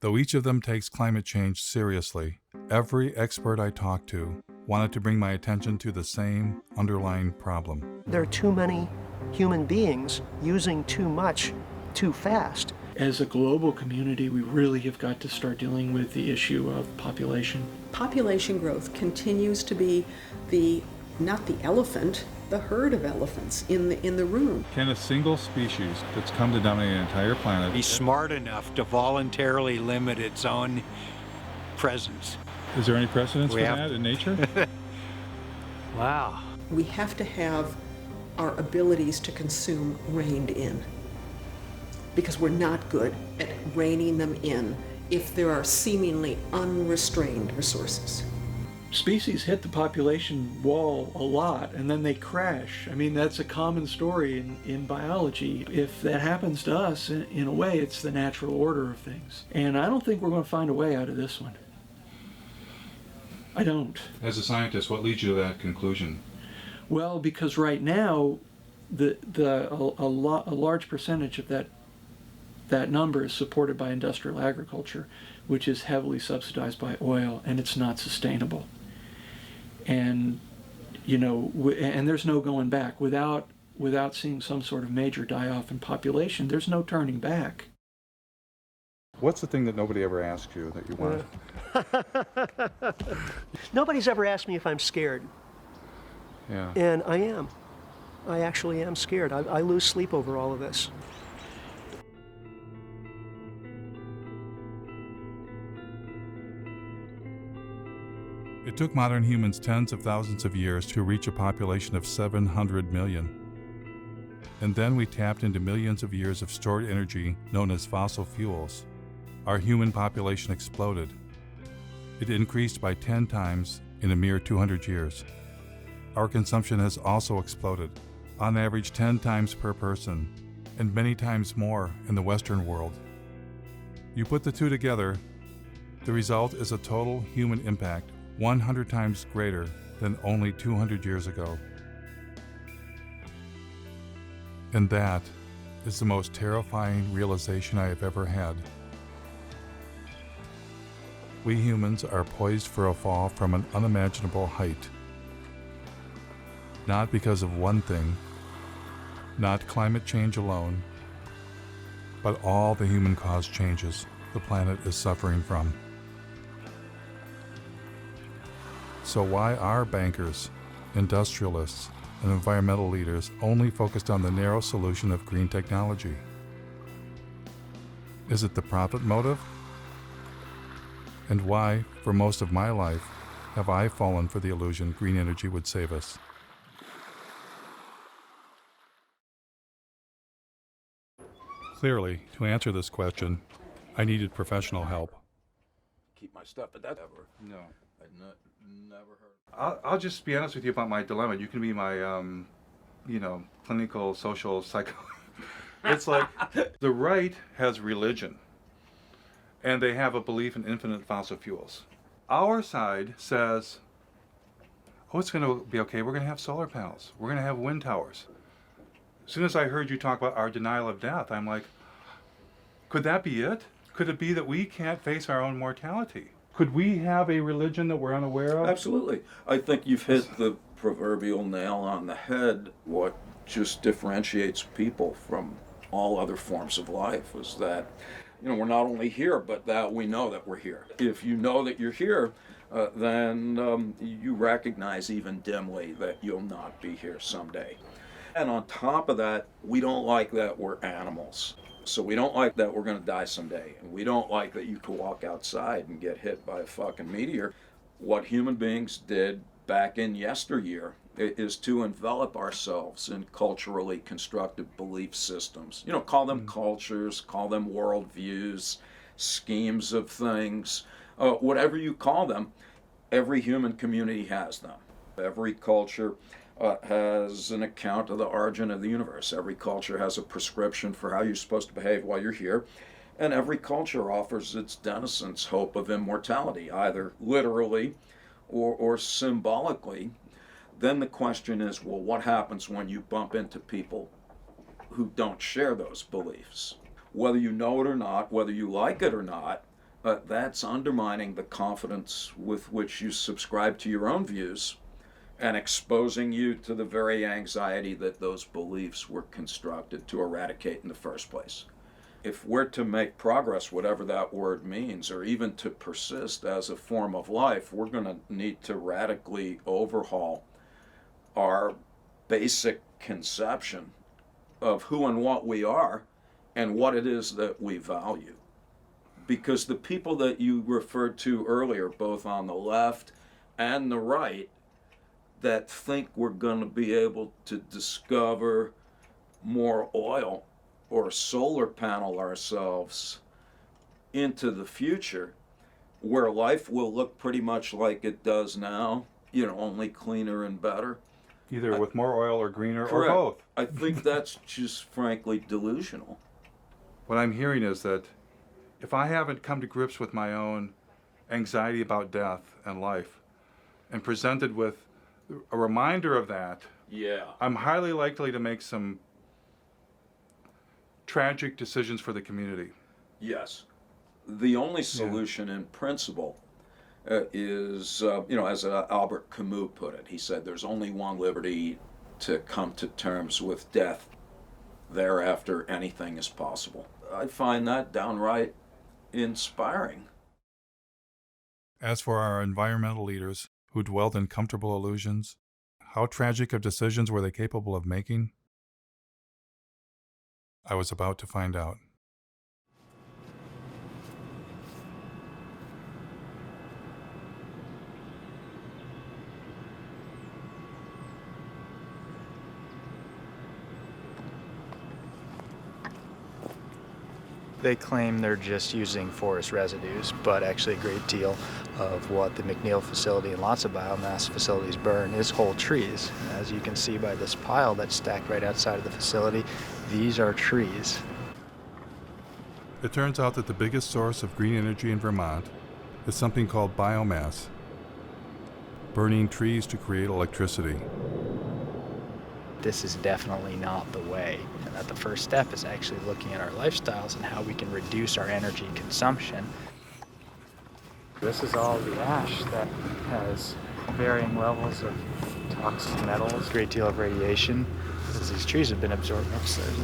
Though each of them takes climate change seriously, every expert I talked to wanted to bring my attention to the same underlying problem. There are too many human beings using too much too fast. As a global community, we really have got to start dealing with the issue of population. Population growth continues to be not the elephant, the herd of elephants in the room. Can a single species that's come to dominate an entire planet be smart enough to voluntarily limit its own presence? Is there any precedence for that in nature? Wow. We have to have our abilities to consume reined in, because we're not good at reining them in if there are seemingly unrestrained resources. Species hit the population wall a lot and then they crash. I mean, that's a common story in biology. If that happens to us, in a way, it's the natural order of things. And I don't think we're going to find a way out of this one. I don't. As a scientist, what leads you to that conclusion? Well, because right now, a large percentage of that number is supported by industrial agriculture, which is heavily subsidized by oil, and it's not sustainable. And, you know, and there's no going back. Without seeing some sort of major die-off in population, there's no turning back. What's the thing that nobody ever asked you that you want? Nobody's ever asked me if I'm scared. Yeah. And I am. I actually am scared. I lose sleep over all of this. It took modern humans tens of thousands of years to reach a population of 700 million. And then we tapped into millions of years of stored energy known as fossil fuels. Our human population exploded. It increased by 10 times in a mere 200 years. Our consumption has also exploded, on average 10 times per person, and many times more in the Western world. You put the two together, the result is a total human impact 100 times greater than only 200 years ago. And that is the most terrifying realization I have ever had. We humans are poised for a fall from an unimaginable height. Not because of one thing, not climate change alone, but all the human-caused changes the planet is suffering from. So why are bankers, industrialists, and environmental leaders only focused on the narrow solution of green technology? Is it the profit motive? And why, for most of my life, have I fallen for the illusion green energy would save us? Clearly, to answer this question, I needed professional help. Keep my stuff at that ever. No. Never heard. I'll just be honest with you about my dilemma. You can be my, clinical, social, psycho. It's like the right has religion, and they have a belief in infinite fossil fuels. Our side says, oh, it's going to be okay. We're going to have solar panels. We're going to have wind towers. As soon as I heard you talk about our denial of death, I'm like, could that be it? Could it be that we can't face our own mortality? Could we have a religion that we're unaware of? Absolutely. I think you've hit the proverbial nail on the head. What just differentiates people from all other forms of life is that, we're not only here, but that we know that we're here. If you know that you're here, then you recognize even dimly that you'll not be here someday. And on top of that, we don't like that we're animals. So we don't like that we're going to die someday. And we don't like that you could walk outside and get hit by a fucking meteor. What human beings did back in yesteryear is to envelop ourselves in culturally constructed belief systems. You know, call them cultures, call them worldviews, schemes of things, whatever you call them. Every human community has them. Every culture has an account of the origin of the universe. Every culture has a prescription for how you're supposed to behave while you're here. And every culture offers its denizens hope of immortality, either literally or symbolically. Then the question is, well, what happens when you bump into people who don't share those beliefs? Whether you know it or not, whether you like it or not, that's undermining the confidence with which you subscribe to your own views and exposing you to the very anxiety that those beliefs were constructed to eradicate in the first place. If we're to make progress, whatever that word means, or even to persist as a form of life, we're going to need to radically overhaul our basic conception of who and what we are and what it is that we value. Because the people that you referred to earlier, both on the left and the right, that think we're going to be able to discover more oil or solar panel ourselves into the future, where life will look pretty much like it does now, you know, only cleaner and better. Either with more oil or greener Correct. or both. I think that's just frankly delusional. What I'm hearing is that if I haven't come to grips with my own anxiety about death and life and presented with a reminder of that, I'm highly likely to make some tragic decisions for the community. Yes. The only solution in principle is, you know, as Albert Camus put it, he said, there's only one liberty: to come to terms with death. Thereafter, anything is possible. I find that downright inspiring. As for our environmental leaders who dwelled in comfortable illusions, how tragic of decisions were they capable of making? I was about to find out. They claim they're just using forest residues, but actually a great deal of what the McNeil facility and lots of biomass facilities burn is whole trees. As you can see by this pile that's stacked right outside of the facility, these are trees. It turns out that the biggest source of green energy in Vermont is something called biomass, burning trees to create electricity. This is definitely not the way, and that the first step is actually looking at our lifestyles and how we can reduce our energy consumption. This is all the ash that has varying levels of toxic metals, a great deal of radiation, as these trees have been absorbed. Oops, there's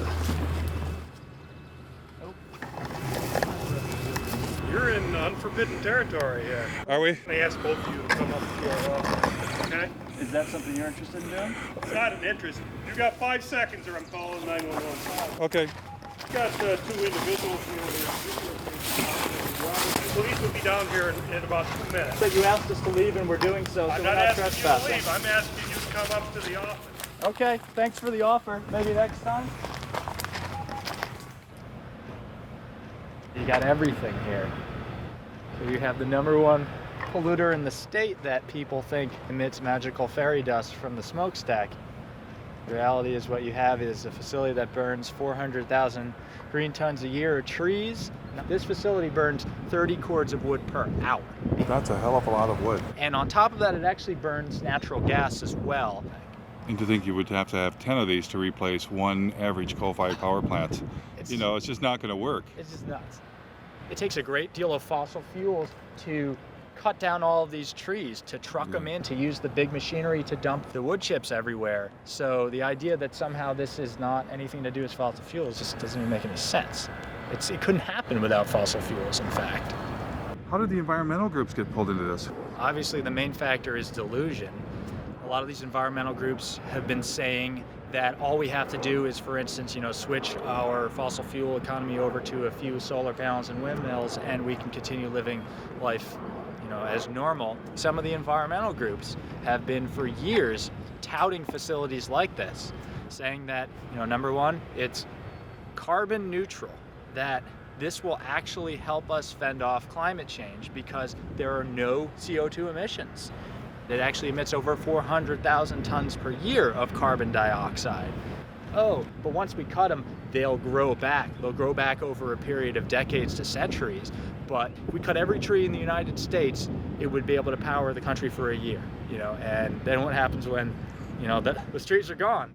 You're in unforbidden territory here. Are we? I asked both of you to come up to our office, okay? Is that something you're interested in doing? It's not an interest. You got 5 seconds or I'm calling 911. Okay. You got 2 individuals here. Police will be down here in about 2 minutes. But you asked us to leave and we're doing so, I'm so not we're not asking you to trespassing. leave. I'm asking you to come up to the office. Okay, thanks for the offer. Maybe next time? You got everything here. So you have the #1 polluter in the state that people think emits magical fairy dust from the smokestack. The reality is what you have is a facility that burns 400,000 green tons a year of trees. Now, this facility burns 30 cords of wood per hour. That's a hell of a lot of wood. And on top of that, it actually burns natural gas as well. And to think you would have to have 10 of these to replace one average coal-fired power plant. You know, it's just not going to work. It's just nuts. It takes a great deal of fossil fuels to cut down all of these trees, to truck them in, to use the big machinery to dump the wood chips everywhere. So the idea that somehow this is not anything to do with fossil fuels just doesn't even make any sense. It couldn't happen without fossil fuels, in fact. How did the environmental groups get pulled into this? Obviously, the main factor is delusion. A lot of these environmental groups have been saying that all we have to do is, for instance, switch our fossil fuel economy over to a few solar panels and windmills, and we can continue living life, as normal. Some of the environmental groups have been for years touting facilities like this, saying that, number one, it's carbon neutral, that this will actually help us fend off climate change because there are no CO2 emissions. It actually emits over 400,000 tons per year of carbon dioxide. Oh, but once we cut them, they'll grow back. They'll grow back over a period of decades to centuries. But if we cut every tree in the United States, it would be able to power the country for a year, and then what happens when, the trees are gone?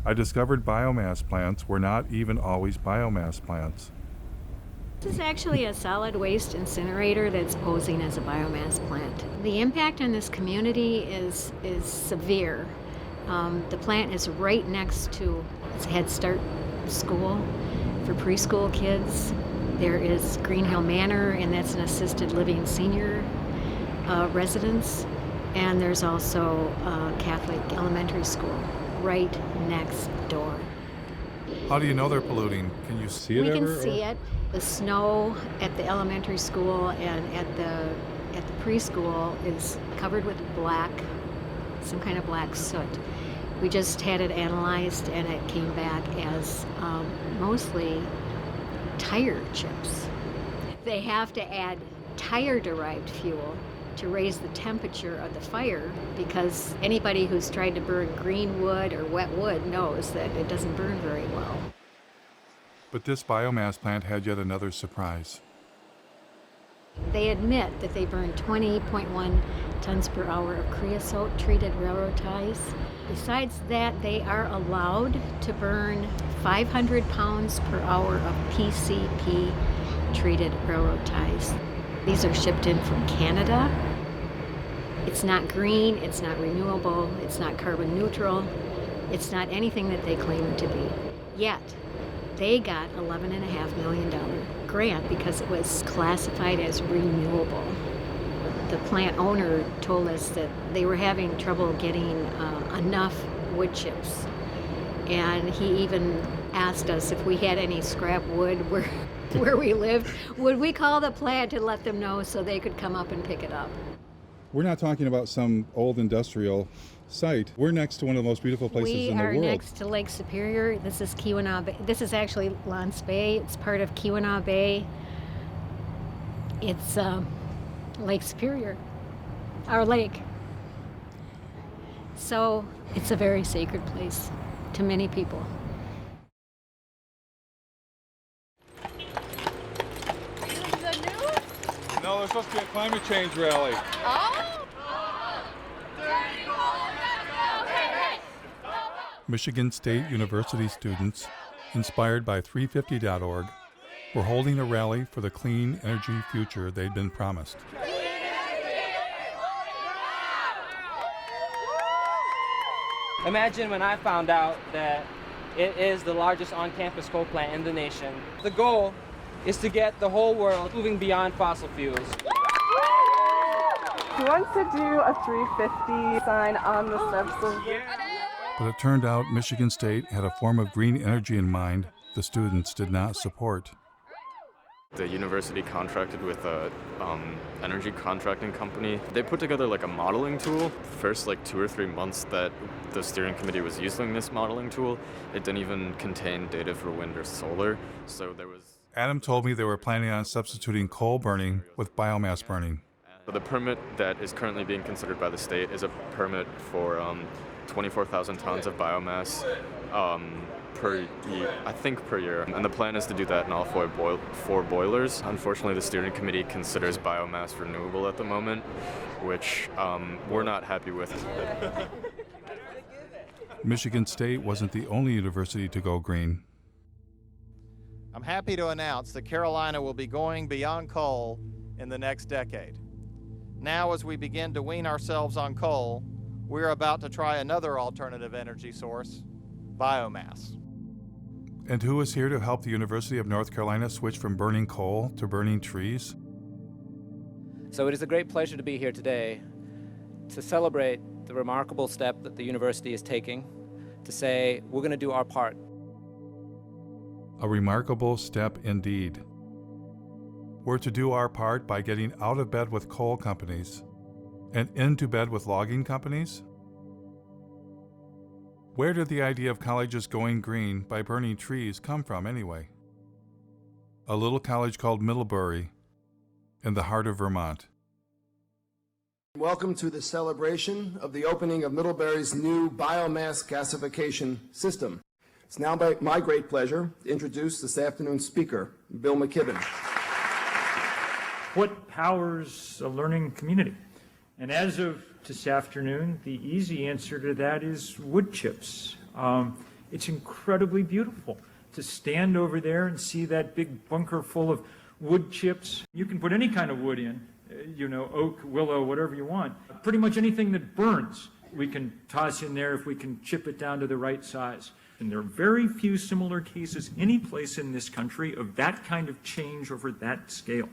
I discovered biomass plants were not even always biomass plants. This is actually a solid waste incinerator that's posing as a biomass plant. The impact on this community is severe. The plant is right next to its Head Start school for preschool kids. There is Green Hill Manor, and that's an assisted living senior residence. And there's also a Catholic elementary school right next door. How do you know they're polluting? Can you see it We ever? can see it. The snow at the elementary school and at the preschool is covered with black, some kind of black soot. We just had it analyzed, and it came back as mostly tire chips. They have to add tire-derived fuel to raise the temperature of the fire, because anybody who's tried to burn green wood or wet wood knows that it doesn't burn very well. But this biomass plant had yet another surprise. They admit that they burn 20.1 tons per hour of creosote-treated railroad ties. Besides that, they are allowed to burn 500 pounds per hour of PCP-treated railroad ties. These are shipped in from Canada. It's not green, it's not renewable, it's not carbon neutral, it's not anything that they claim it to be. Yet, they got $11.5 million grant because it was classified as renewable. The plant owner told us that they were having trouble getting enough wood chips. And he even asked us if we had any scrap wood where we lived, would we call the plant and let them know so they could come up and pick it up. We're not talking about some old industrial site. We're next to one of the most beautiful places in the world. We are next to Lake Superior. This is Keweenaw Bay. This is actually Lance Bay. It's part of Keweenaw Bay. It's Lake Superior, our lake. So it's a very sacred place to many people. No, there's supposed to be a climate change rally. Michigan State University students, inspired by 350.org, were holding a rally for the clean energy future they'd been promised. Imagine when I found out that it is the largest on-campus coal plant in the nation. The goal is to get the whole world moving beyond fossil fuels. Who wants to do a 350 sign on the steps of the... But it turned out Michigan State had a form of green energy in mind the students did not support. The university contracted with a energy contracting company. They put together like a modeling tool. First 2 or 3 months that the steering committee was using this modeling tool, it didn't even contain data for wind or solar. So there was... Adam told me they were planning on substituting coal burning with biomass burning. The permit that is currently being considered by the state is a permit for 24,000 tons of biomass per year. And the plan is to do that in all four boilers. Unfortunately, the steering committee considers biomass renewable at the moment, which we're not happy with. Michigan State wasn't the only university to go green. I'm happy to announce that Carolina will be going beyond coal in the next decade. Now, as we begin to wean ourselves on coal, we're about to try another alternative energy source, biomass. And who is here to help the University of North Carolina switch from burning coal to burning trees? So it is a great pleasure to be here today to celebrate the remarkable step that the university is taking to say we're going to do our part. A remarkable step indeed. We're to do our part by getting out of bed with coal companies and into bed with logging companies? Where did the idea of colleges going green by burning trees come from anyway? A little college called Middlebury in the heart of Vermont. Welcome to the celebration of the opening of Middlebury's new biomass gasification system. It's now my great pleasure to introduce this afternoon's speaker, Bill McKibben. What powers a learning community? And as of this afternoon, the easy answer to that is wood chips. It's incredibly beautiful to stand over there and see that big bunker full of wood chips. You can put any kind of wood in, oak, willow, whatever you want. Pretty much anything that burns, we can toss in there if we can chip it down to the right size. And there are very few similar cases any place in this country of that kind of change over that scale.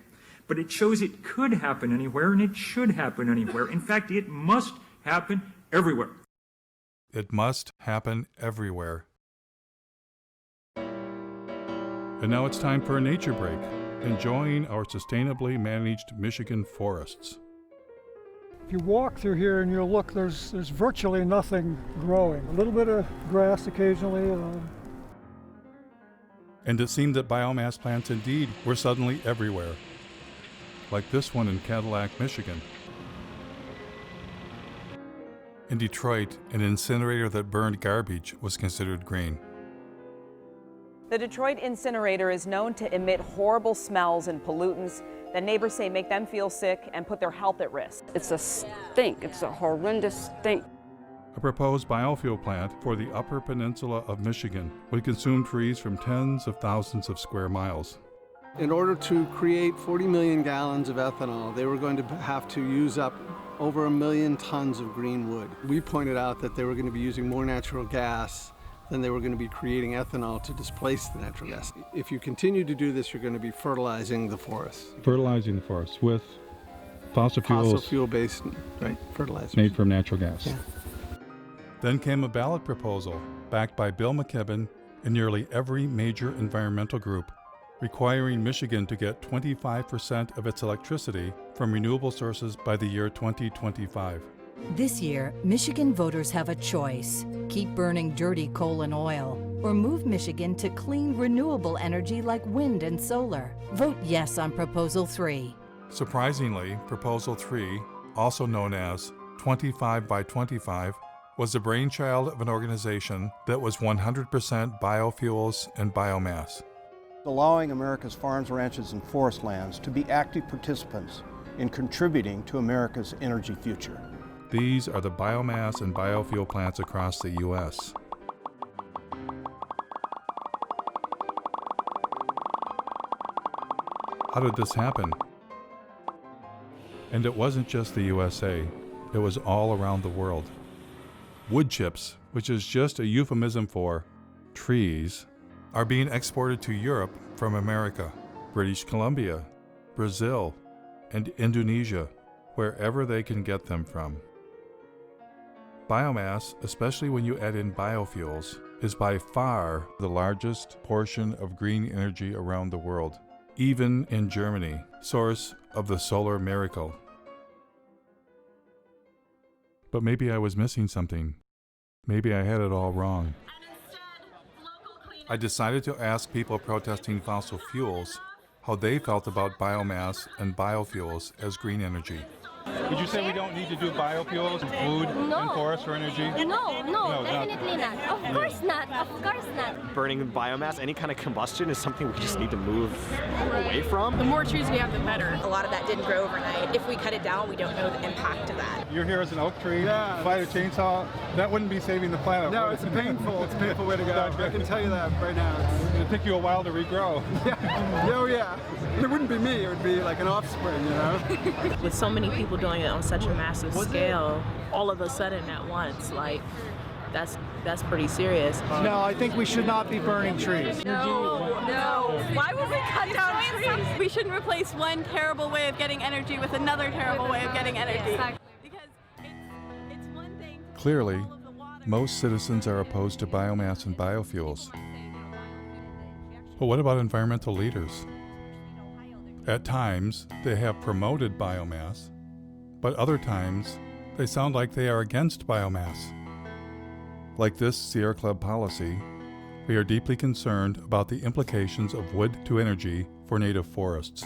But it shows it could happen anywhere, and it should happen anywhere. In fact, it must happen everywhere. It must happen everywhere. And now it's time for a nature break, enjoying our sustainably managed Michigan forests. If you walk through here and you look, there's virtually nothing growing. A little bit of grass occasionally. And it seemed that biomass plants indeed were suddenly everywhere. Like this one in Cadillac, Michigan. In Detroit, an incinerator that burned garbage was considered green. The Detroit incinerator is known to emit horrible smells and pollutants that neighbors say make them feel sick and put their health at risk. It's a stink. It's a horrendous stink. A proposed biofuel plant for the Upper Peninsula of Michigan would consume trees from tens of thousands of square miles. In order to create 40 million gallons of ethanol, they were going to have to use up over 1 million tons of green wood. We pointed out that they were going to be using more natural gas than they were going to be creating ethanol to displace the natural gas. If you continue to do this, you're going to be fertilizing the forest. Fertilizing the forest with fossil fuels. Fossil fuel-based, right, fertilizers. Made from natural gas. Yeah. Then came a ballot proposal backed by Bill McKibben and nearly every major environmental group, requiring Michigan to get 25% of its electricity from renewable sources by the year 2025. This year, Michigan voters have a choice. Keep burning dirty coal and oil, or move Michigan to clean, renewable energy like wind and solar. Vote yes on Proposal 3. Surprisingly, Proposal 3, also known as 25 by 25, was the brainchild of an organization that was 100% biofuels and biomass. Allowing America's farms, ranches, and forest lands to be active participants in contributing to America's energy future. These are the biomass and biofuel plants across the U.S. How did this happen? And it wasn't just the USA, it was all around the world. Wood chips, which is just a euphemism for trees, are being exported to Europe from America, British Columbia, Brazil, and Indonesia, wherever they can get them from. Biomass, especially when you add in biofuels, is by far the largest portion of green energy around the world, even in Germany, source of the solar miracle. But maybe I was missing something. Maybe I had it all wrong. I decided to ask people protesting fossil fuels how they felt about biomass and biofuels as green energy. Would you say we don't need to do biofuels, food, and forest for energy? No, definitely not. Of course not. Of course not. Burning biomass, any kind of combustion is something we just need to move away from. The more trees we have, the better. A lot of that didn't grow overnight. If we cut it down, we don't know the impact of that. You're here as an oak tree, fight a chainsaw, that wouldn't be saving the planet. No, it's a painful way to go. I can tell you that right now. It'd take you a while to regrow. Yeah. It wouldn't be me, it would be like an offspring, you know? With so many people doing it on such a massive scale, all of a sudden at once, like, that's pretty serious. No, I think we should not be burning trees. No. Why would we cut down trees? We shouldn't replace one terrible way of getting energy with another terrible way of getting energy. Exactly. Clearly, most citizens are opposed to biomass and biofuels. But what about environmental leaders? At times, they have promoted biomass, but other times, they sound like they are against biomass. Like this Sierra Club policy, we are deeply concerned about the implications of wood to energy for native forests.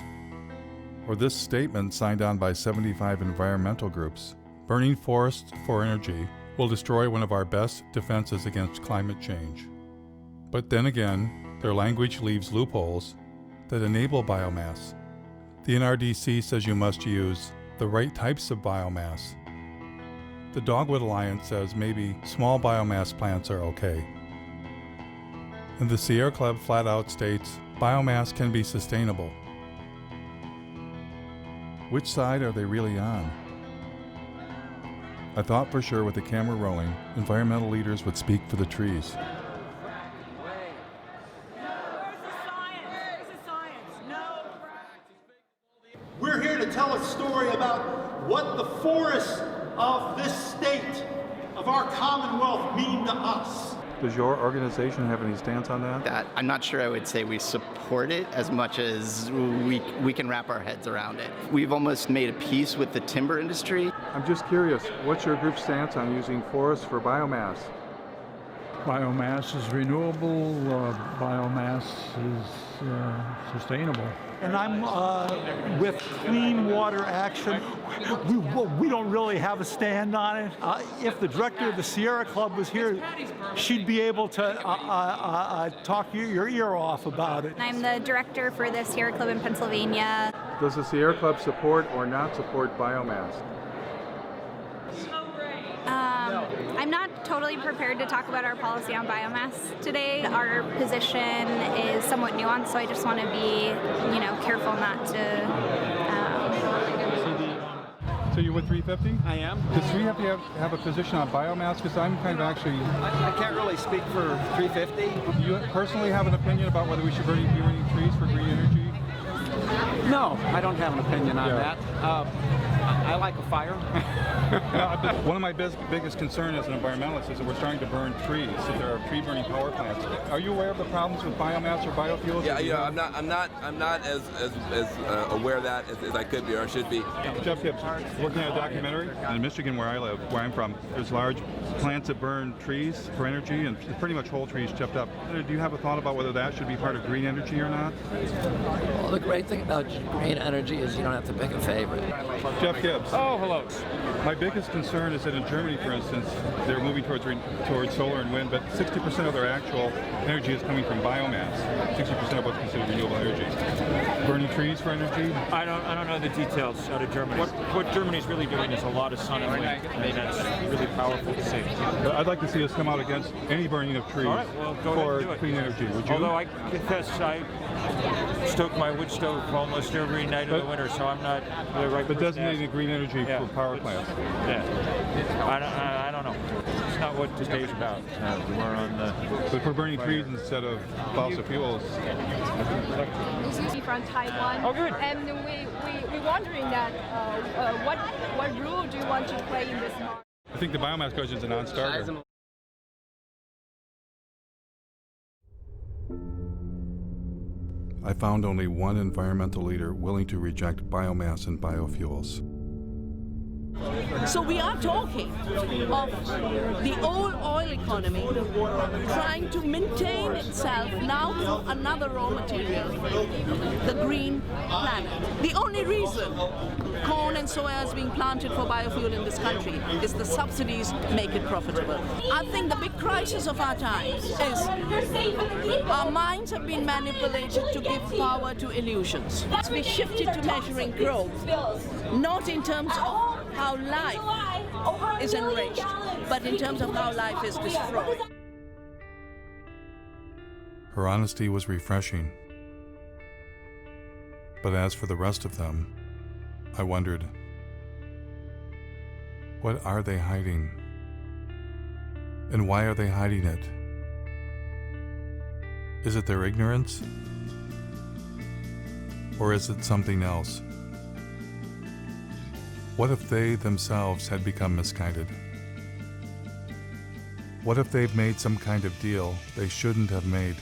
Or this statement signed on by 75 environmental groups, burning forests for energy will destroy one of our best defenses against climate change. But then again, their language leaves loopholes that enable biomass. The NRDC says you must use the right types of biomass. The Dogwood Alliance says maybe small biomass plants are okay. And the Sierra Club flat out states biomass can be sustainable. Which side are they really on? I thought for sure with the camera rolling, environmental leaders would speak for the trees. We're here to tell a story about what the forests of this state, of our Commonwealth, mean to us. Does your organization have any stance on that? I'm not sure I would say we support it as much as we can wrap our heads around it. We've almost made a peace with the timber industry. I'm just curious, what's your group's stance on using forests for biomass? Biomass is renewable, biomass is sustainable. And I'm with Clean Water Action. We don't really have a stand on it. If the director of the Sierra Club was here, she'd be able to talk your ear off about it. I'm the director for the Sierra Club in Pennsylvania. Does the Sierra Club support or not support biomass? I'm not totally prepared to talk about our policy on biomass today. Our position is somewhat nuanced, so I just want to be, careful not to. So you're with 350? I am. Does 350 have a position on biomass? Because I'm kind of actually... I can't really speak for 350. Do you personally have an opinion about whether we should be burning trees for green energy? No, I don't have an opinion on that. I like a fire. One of my biggest concerns as an environmentalist is that we're starting to burn trees, that there are tree burning power plants. Are you aware of the problems with biomass or biofuels? Yeah, I'm not as aware of that as I could be or should be. Jeff Gibbs, working on a documentary in Michigan, where I live, where I'm from. There's large plants that burn trees for energy, and pretty much whole trees chipped up. Do you have a thought about whether that should be part of green energy or not? Well, the great thing about green energy is you don't have to pick a favorite. Jeff Gibbs. Oh, hello. My biggest concern is that in Germany, for instance, they're moving towards solar and wind, but 60% of their actual energy is coming from biomass. 60% of what's considered renewable energy. Burning trees for energy? I don't know the details out of Germany. What Germany's really doing is a lot of sun and wind. I mean, that's really powerful to see. But I'd like to see us come out against any burning of trees for clean energy. Would you? Although I confess I stoke my wood stove almost every night of the winter, so I'm not the right. But designating green energy for power plants. Yeah, I don't know. It's not what today's about. We're on the. But if we're burning trees instead of fossil fuels. From Taiwan. Oh, good. And we're wondering that what role do you want to play in this market? I think the biomass question is a non-starter. I found only one environmental leader willing to reject biomass and biofuels. So we are talking of the old oil economy trying to maintain itself now through another raw material, the green planet. The only reason corn and soya is being planted for biofuel in this country is the subsidies make it profitable. I think the big crisis of our times is our minds have been manipulated to give power to illusions. We shifted to measuring growth, not in terms of how life is enriched, but in terms of how life is destroyed. Her honesty was refreshing. But as for the rest of them, I wondered, what are they hiding? And why are they hiding it? Is it their ignorance? Or is it something else? What if they themselves had become misguided? What if they've made some kind of deal they shouldn't have made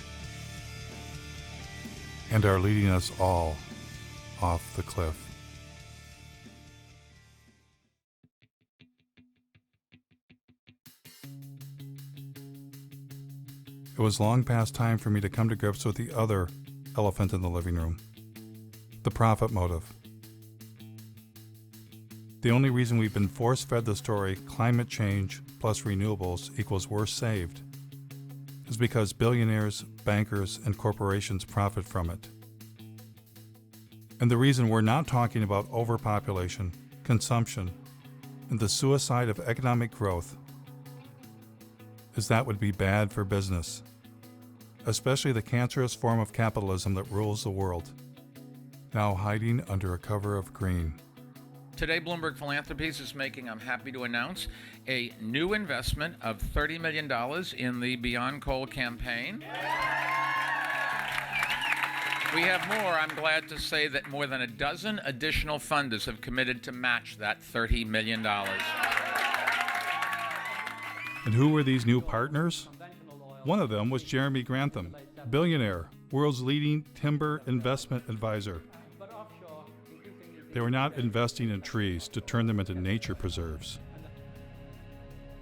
and are leading us all off the cliff? It was long past time for me to come to grips with the other elephant in the living room, the profit motive. The only reason we've been force-fed the story climate change plus renewables equals we're saved is because billionaires, bankers, and corporations profit from it. And the reason we're not talking about overpopulation, consumption, and the suicide of economic growth is that would be bad for business, especially the cancerous form of capitalism that rules the world, now hiding under a cover of green. Today, Bloomberg Philanthropies is making, I'm happy to announce, a new investment of $30 million in the Beyond Coal campaign. We have more. I'm glad to say that more than a dozen additional funders have committed to match that $30 million. And who were these new partners? One of them was Jeremy Grantham, billionaire, world's leading timber investment advisor. They were not investing in trees to turn them into nature preserves,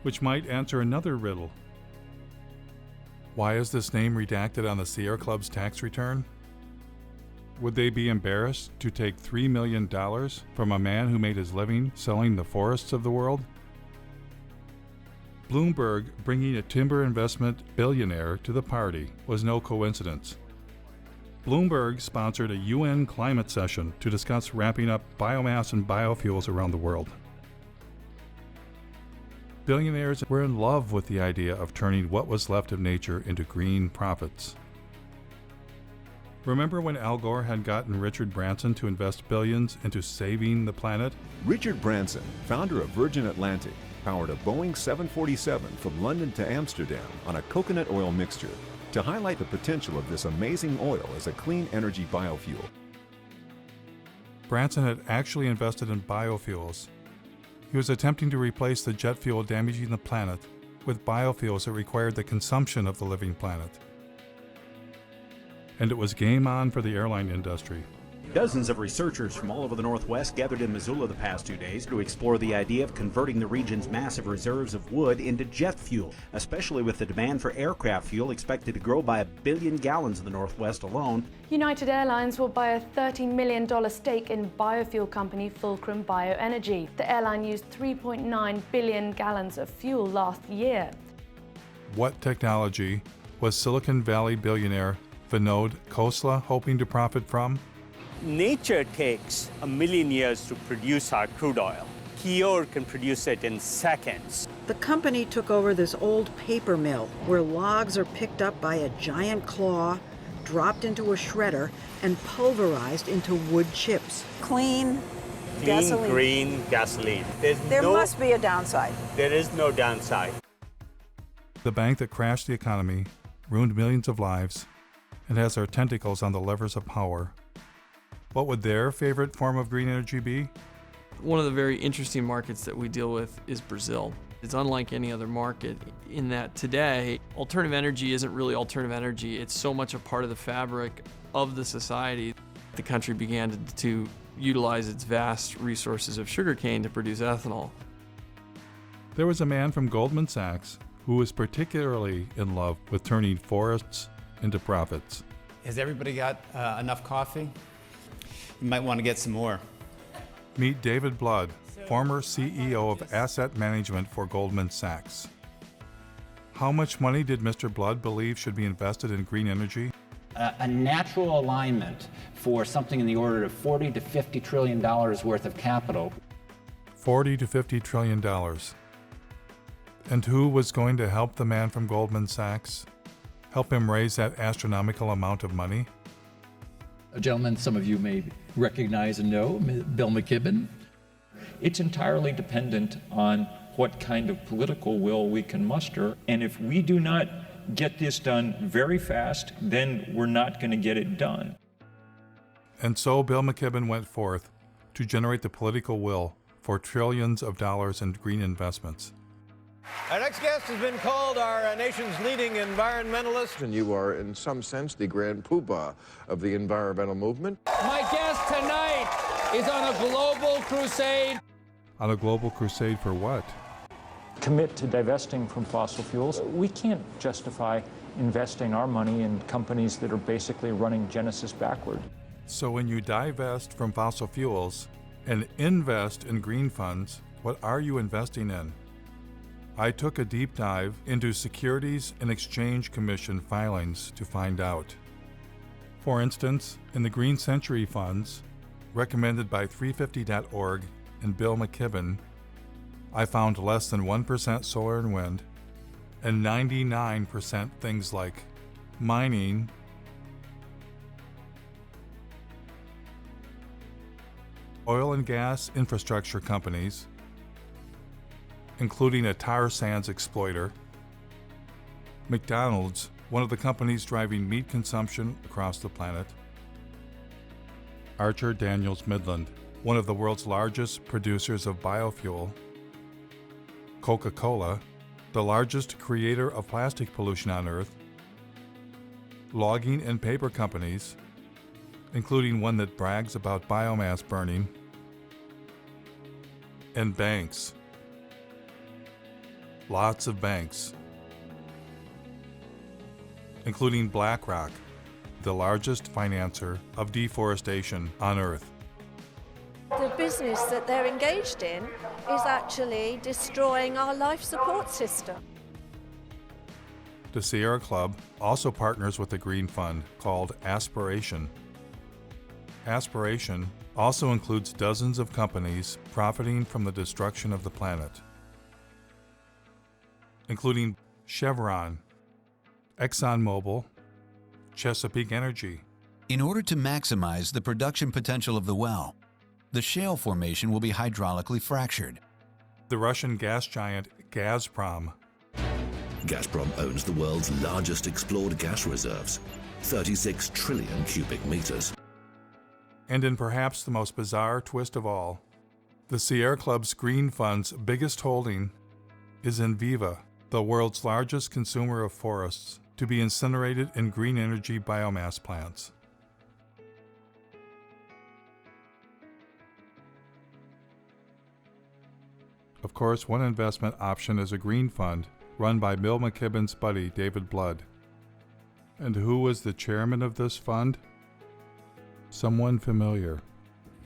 which might answer another riddle. Why is this name redacted on the Sierra Club's tax return? Would they be embarrassed to take $3 million from a man who made his living selling the forests of the world? Bloomberg bringing a timber investment billionaire to the party was no coincidence. Bloomberg sponsored a UN climate session to discuss ramping up biomass and biofuels around the world. Billionaires were in love with the idea of turning what was left of nature into green profits. Remember when Al Gore had gotten Richard Branson to invest billions into saving the planet? Richard Branson, founder of Virgin Atlantic, powered a Boeing 747 from London to Amsterdam on a coconut oil mixture to highlight the potential of this amazing oil as a clean energy biofuel. Branson had actually invested in biofuels. He was attempting to replace the jet fuel damaging the planet with biofuels that required the consumption of the living planet. And it was game on for the airline industry. Dozens of researchers from all over the Northwest gathered in Missoula the past 2 days to explore the idea of converting the region's massive reserves of wood into jet fuel, especially with the demand for aircraft fuel expected to grow by 1 billion gallons in the Northwest alone. United Airlines will buy a $30 million stake in biofuel company Fulcrum Bioenergy. The airline used 3.9 billion gallons of fuel last year. What technology was Silicon Valley billionaire Vinod Khosla hoping to profit from? Nature takes 1 million years to produce our crude oil. Kior can produce it in seconds. The company took over this old paper mill where logs are picked up by a giant claw, dropped into a shredder, and pulverized into wood chips. Clean gasoline. Green gasoline. There must be a downside. There is no downside. The bank that crashed the economy, ruined millions of lives, and has their tentacles on the levers of power. What would their favorite form of green energy be? One of the very interesting markets that we deal with is Brazil. It's unlike any other market in that today, alternative energy isn't really alternative energy. It's so much a part of the fabric of the society. The country began to utilize its vast resources of sugarcane to produce ethanol. There was a man from Goldman Sachs who was particularly in love with turning forests into profits. Has everybody got enough coffee? You might want to get some more. Meet David Blood, former CEO of asset management for Goldman Sachs. How much money did Mr. Blood believe should be invested in green energy? A natural alignment for something in the order of $40 to $50 trillion worth of capital. $40 to $50 trillion. And who was going to help the man from Goldman Sachs? Help him raise that astronomical amount of money? A gentleman some of you may recognize and know, Bill McKibben. It's entirely dependent on what kind of political will we can muster. And if we do not get this done very fast, then we're not going to get it done. And so Bill McKibben went forth to generate the political will for trillions of dollars in green investments. Our next guest has been called our nation's leading environmentalist. And you are, in some sense, the grand poobah of the environmental movement. My guest tonight is on a global crusade. On a global crusade for what? Commit to divesting from fossil fuels. We can't justify investing our money in companies that are basically running Genesis backward. So when you divest from fossil fuels and invest in green funds, what are you investing in? I took a deep dive into Securities and Exchange Commission filings to find out. For instance, in the Green Century funds, recommended by 350.org and Bill McKibben, I found less than 1% solar and wind, and 99% things like mining, oil and gas infrastructure companies, including a tar sands exploiter, McDonald's, one of the companies driving meat consumption across the planet, Archer Daniels Midland, one of the world's largest producers of biofuel, Coca-Cola, the largest creator of plastic pollution on Earth, logging and paper companies, including one that brags about biomass burning, and banks. Lots of banks, including BlackRock, the largest financer of deforestation on Earth. The business that they're engaged in is actually destroying our life support system. The Sierra Club also partners with a green fund called Aspiration. Aspiration also includes dozens of companies profiting from the destruction of the planet, including Chevron, ExxonMobil, Chesapeake Energy. In order to maximize the production potential of the well, the shale formation will be hydraulically fractured. The Russian gas giant Gazprom. Gazprom owns the world's largest explored gas reserves, 36 trillion cubic meters. And in perhaps the most bizarre twist of all, the Sierra Club's Green Fund's biggest holding is Enviva, the world's largest consumer of forests, to be incinerated in green energy biomass plants. Of course, one investment option is a green fund run by Bill McKibben's buddy David Blood. And who was the chairman of this fund? Someone familiar.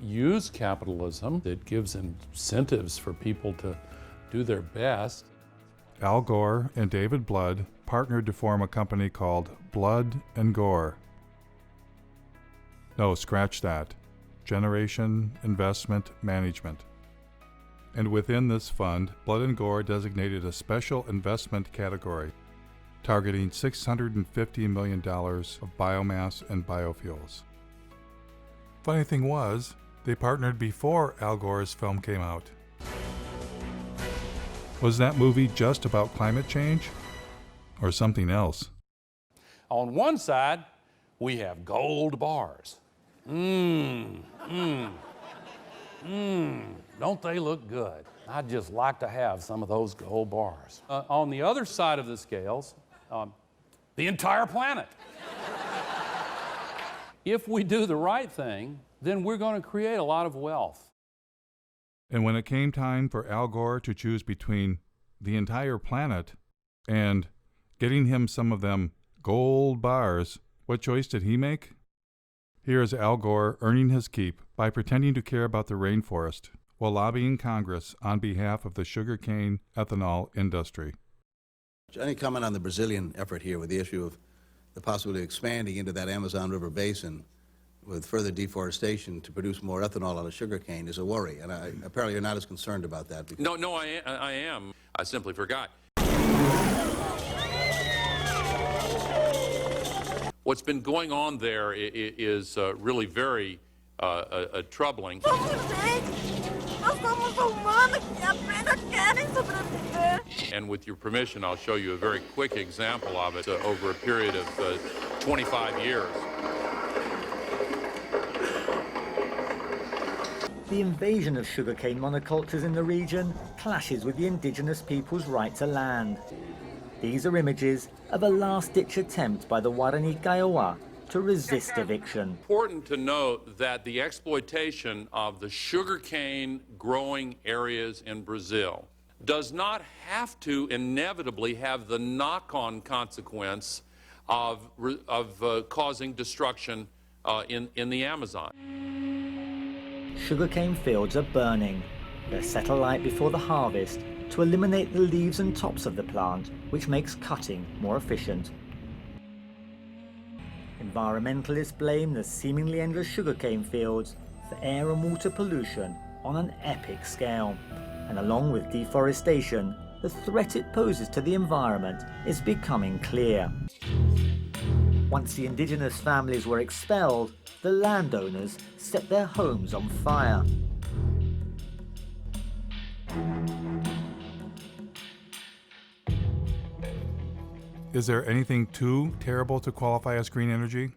Use capitalism that gives incentives for people to do their best. Al Gore and David Blood partnered to form a company called Blood and Gore. No, scratch that. Generation Investment Management. And within this fund, Blood and Gore designated a special investment category, targeting $650 million of biomass and biofuels. Funny thing was, they partnered before Al Gore's film came out. Was that movie just about climate change? Or something else? On one side, we have gold bars. Don't they look good? I'd just like to have some of those gold bars. On the other side of the scales, the entire planet. If we do the right thing, then we're going to create a lot of wealth. And when it came time for Al Gore to choose between the entire planet and getting him some of them gold bars, what choice did he make? Here is Al Gore earning his keep by pretending to care about the rainforest while lobbying Congress on behalf of the sugarcane ethanol industry. Any comment on the Brazilian effort here with the issue of the possibility of expanding into that Amazon River basin with further deforestation to produce more ethanol out of sugarcane is a worry, and apparently you're not as concerned about that. No, I am. I simply forgot. What's been going on there is really very troubling. Nós somos humanos que apenas querem And with your permission, I'll show you a very quick example of it over a period of 25 years. The invasion of sugarcane monocultures in the region clashes with the indigenous people's right to land. These are images of a last-ditch attempt by the Guarani Kiowa to resist eviction. Important to note that the exploitation of the sugarcane growing areas in Brazil does not have to inevitably have the knock-on consequence of causing destruction in the Amazon. Sugarcane fields are burning. They're set alight before the harvest to eliminate the leaves and tops of the plant, which makes cutting more efficient. Environmentalists blame the seemingly endless sugarcane fields for air and water pollution on an epic scale. And along with deforestation, the threat it poses to the environment is becoming clear. Once the indigenous families were expelled, the landowners set their homes on fire. Is there anything too terrible to qualify as green energy?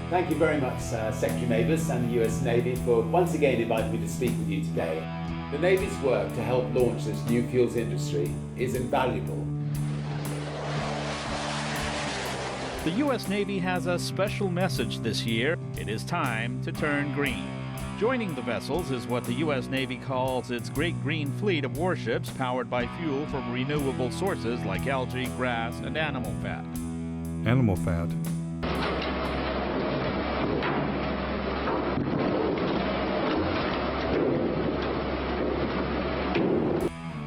Thank you very much, Secretary Mabus and the US Navy for once again inviting me to speak with you today. The Navy's work to help launch this new fuels industry is invaluable. The U.S. Navy has a special message this year. It is time to turn green. Joining the vessels is what the U.S. Navy calls its Great Green Fleet of warships powered by fuel from renewable sources like algae, grass, and animal fat. Animal fat.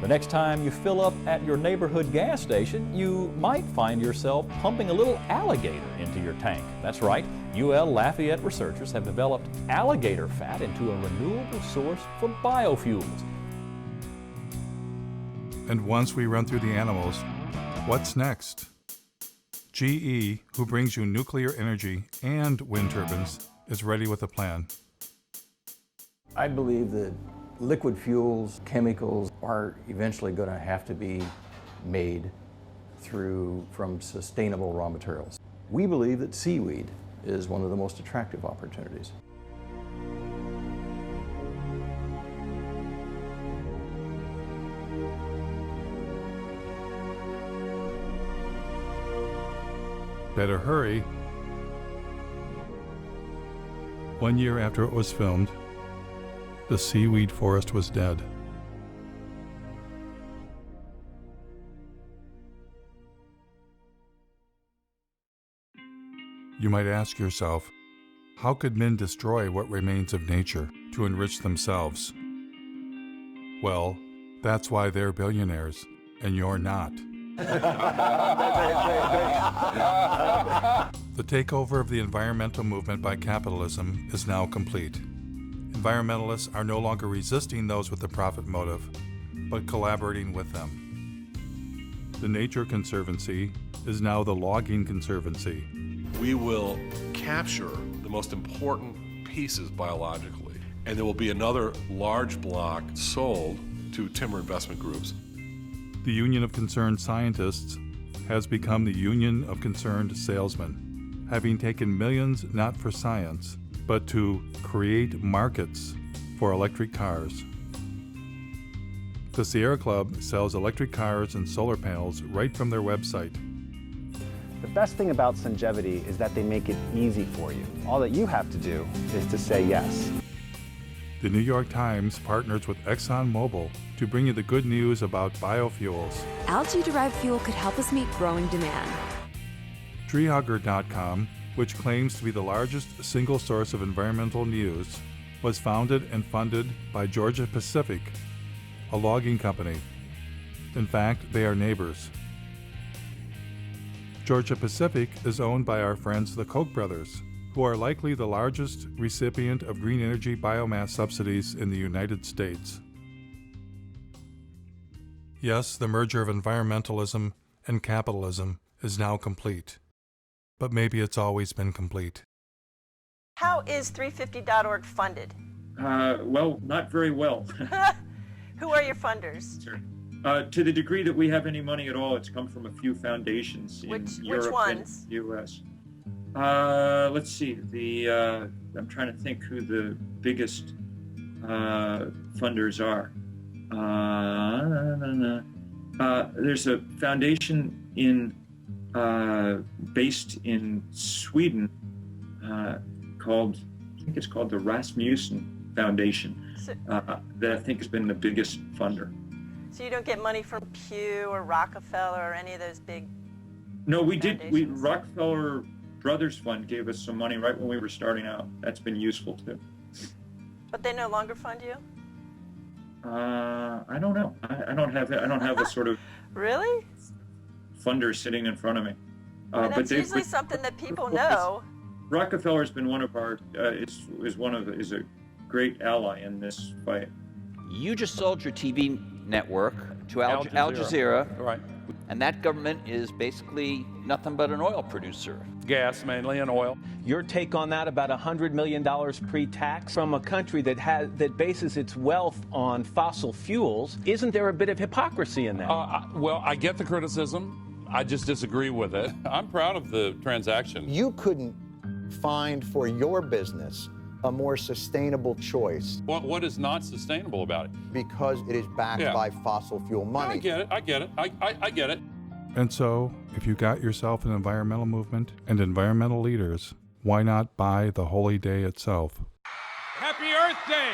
The next time you fill up at your neighborhood gas station, you might find yourself pumping a little alligator into your tank. That's right, UL Lafayette researchers have developed alligator fat into a renewable source for biofuels. And once we run through the animals, what's next? GE, who brings you nuclear energy and wind turbines, is ready with a plan. I believe that liquid fuels, chemicals are eventually going to have to be made from sustainable raw materials. We believe that seaweed is one of the most attractive opportunities. Better hurry. 1 year after it was filmed, the seaweed forest was dead. You might ask yourself, how could men destroy what remains of nature to enrich themselves? Well, that's why they're billionaires, and you're not. The takeover of the environmental movement by capitalism is now complete. Environmentalists are no longer resisting those with the profit motive, but collaborating with them. The Nature Conservancy is now the Logging Conservancy. We will capture the most important pieces biologically, and there will be another large block sold to timber investment groups. The Union of Concerned Scientists has become the Union of Concerned Salesmen, having taken millions not for science, but to create markets for electric cars. The Sierra Club sells electric cars and solar panels right from their website. The best thing about Sungevity is that they make it easy for you. All that you have to do is to say yes. The New York Times partners with ExxonMobil to bring you the good news about biofuels. Algae-derived fuel could help us meet growing demand. Treehugger.com, which claims to be the largest single source of environmental news, was founded and funded by Georgia Pacific, a logging company. In fact, they are neighbors. Georgia Pacific is owned by our friends the Koch brothers, who are likely the largest recipient of green energy biomass subsidies in the United States. Yes, the merger of environmentalism and capitalism is now complete. But maybe it's always been complete. How is 350.org funded? Well, not very well. Who are your funders? Sure. To the degree that we have any money at all, it's come from a few foundations in Europe which ones? and the U.S. Let's see. I'm trying to think who the biggest funders are. There's a foundation based in Sweden called, I think it's called the Rasmussen Foundation, that I think has been the biggest funder. So you don't get money from Pew or Rockefeller or any of those big No, we did. Rockefeller Brothers Fund gave us some money right when we were starting out. That's been useful too. But they no longer fund you? I don't know. I don't have a sort of really funder sitting in front of me. That's usually something that people know. Rockefeller's been one of our is a great ally in this fight. You just sold your TV network to Al Jazeera. Right. And that government is basically nothing but an oil producer. Gas mainly and oil. Your take on that, about $100 million pre-tax from a country that bases its wealth on fossil fuels. Isn't there a bit of hypocrisy in that? Well, I get the criticism. I just disagree with it. I'm proud of the transaction. You couldn't find for your business a more sustainable choice. What is not sustainable about it? Because it is backed by fossil fuel money. I get it. I get it. And so, if you got yourself an environmental movement and environmental leaders, why not buy the holy day itself? Happy Earth Day!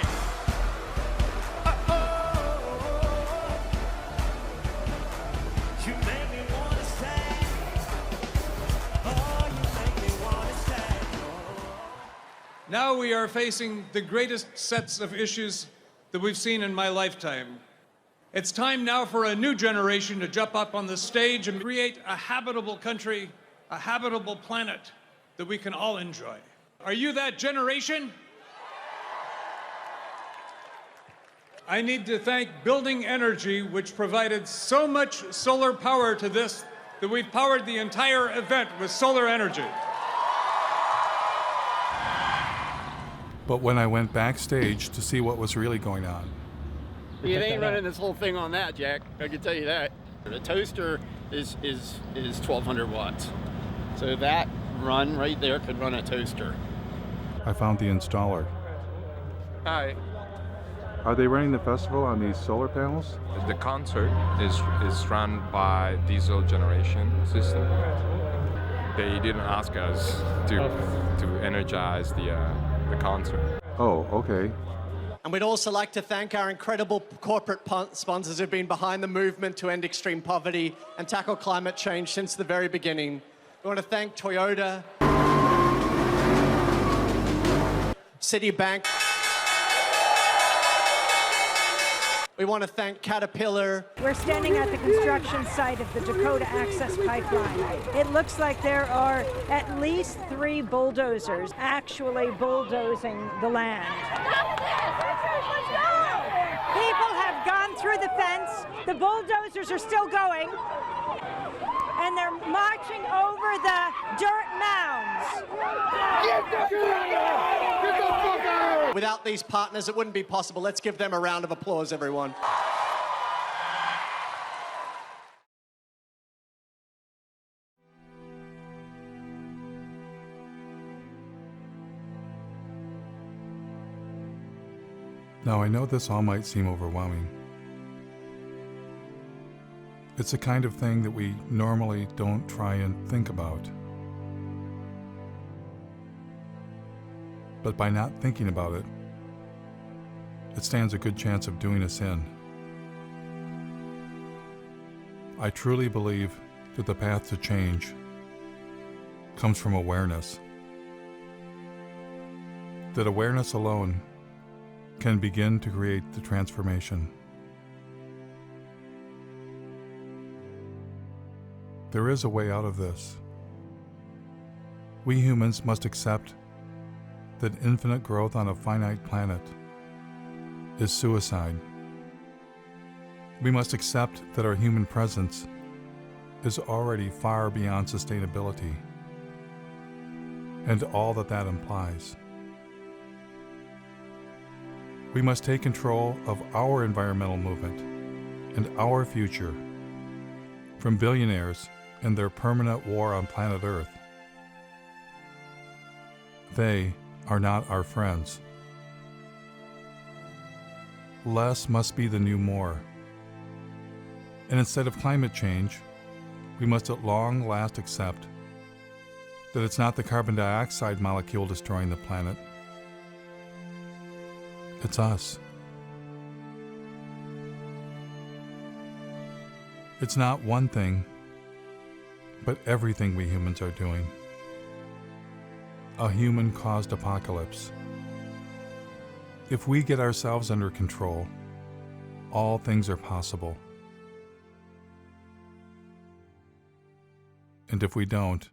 Now we are facing the greatest sets of issues that we've seen in my lifetime. It's time now for a new generation to jump up on the stage and create a habitable country, a habitable planet that we can all enjoy. Are you that generation? I need to thank Building Energy, which provided so much solar power to this that we've powered the entire event with solar energy. But when I went backstage to see what was really going on, You ain't running this whole thing on that, Jack. I can tell you that. The toaster is 1,200 watts. So that run right there could run a toaster. I found the installer. Hi. Are they running the festival on these solar panels? The concert is run by diesel generation system. They didn't ask us to energize the concert. Oh, okay. And we'd also like to thank our incredible corporate sponsors who've been behind the movement to end extreme poverty and tackle climate change since the very beginning. We want to thank Toyota, Citibank. We want to thank Caterpillar. We're standing at the construction site of the Dakota Access Pipeline. It looks like there are at least 3 bulldozers actually bulldozing the land. People have gone through the fence. The bulldozers are still going. And they're marching over the dirt mounds. Without these partners, it wouldn't be possible. Let's give them a round of applause, everyone. Now, I know this all might seem overwhelming. It's the kind of thing that we normally don't try and think about. But by not thinking about it, it stands a good chance of doing us in. I truly believe that the path to change comes from awareness. That awareness alone can begin to create the transformation. There is a way out of this. We humans must accept that infinite growth on a finite planet is suicide. We must accept that our human presence is already far beyond sustainability and all that that implies. We must take control of our environmental movement and our future from billionaires and their permanent war on planet Earth. They are not our friends. Less must be the new more. And instead of climate change, we must at long last accept that it's not the carbon dioxide molecule destroying the planet. It's us. It's not one thing, but everything we humans are doing. A human-caused apocalypse. If we get ourselves under control, all things are possible. And if we don't,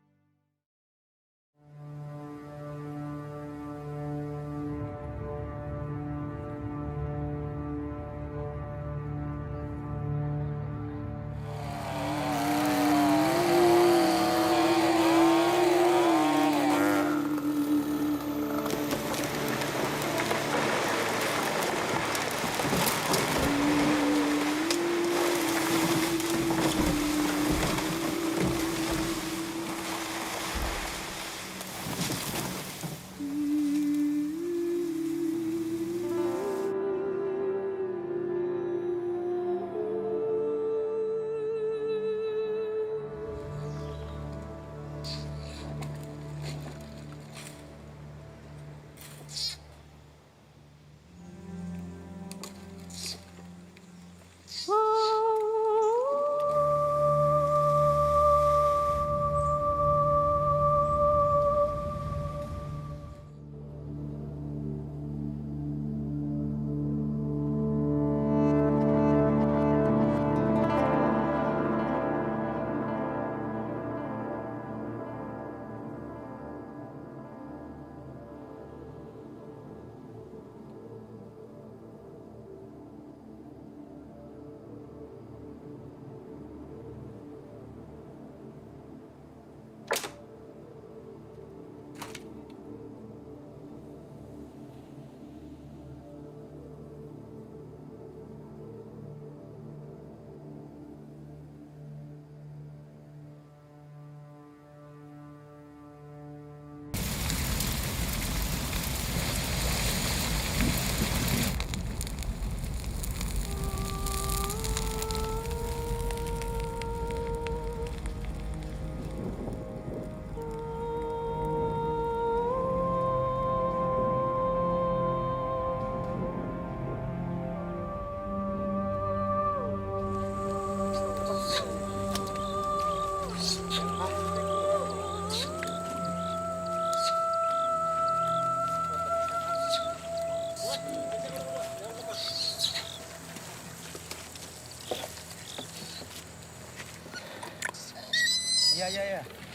Yeah.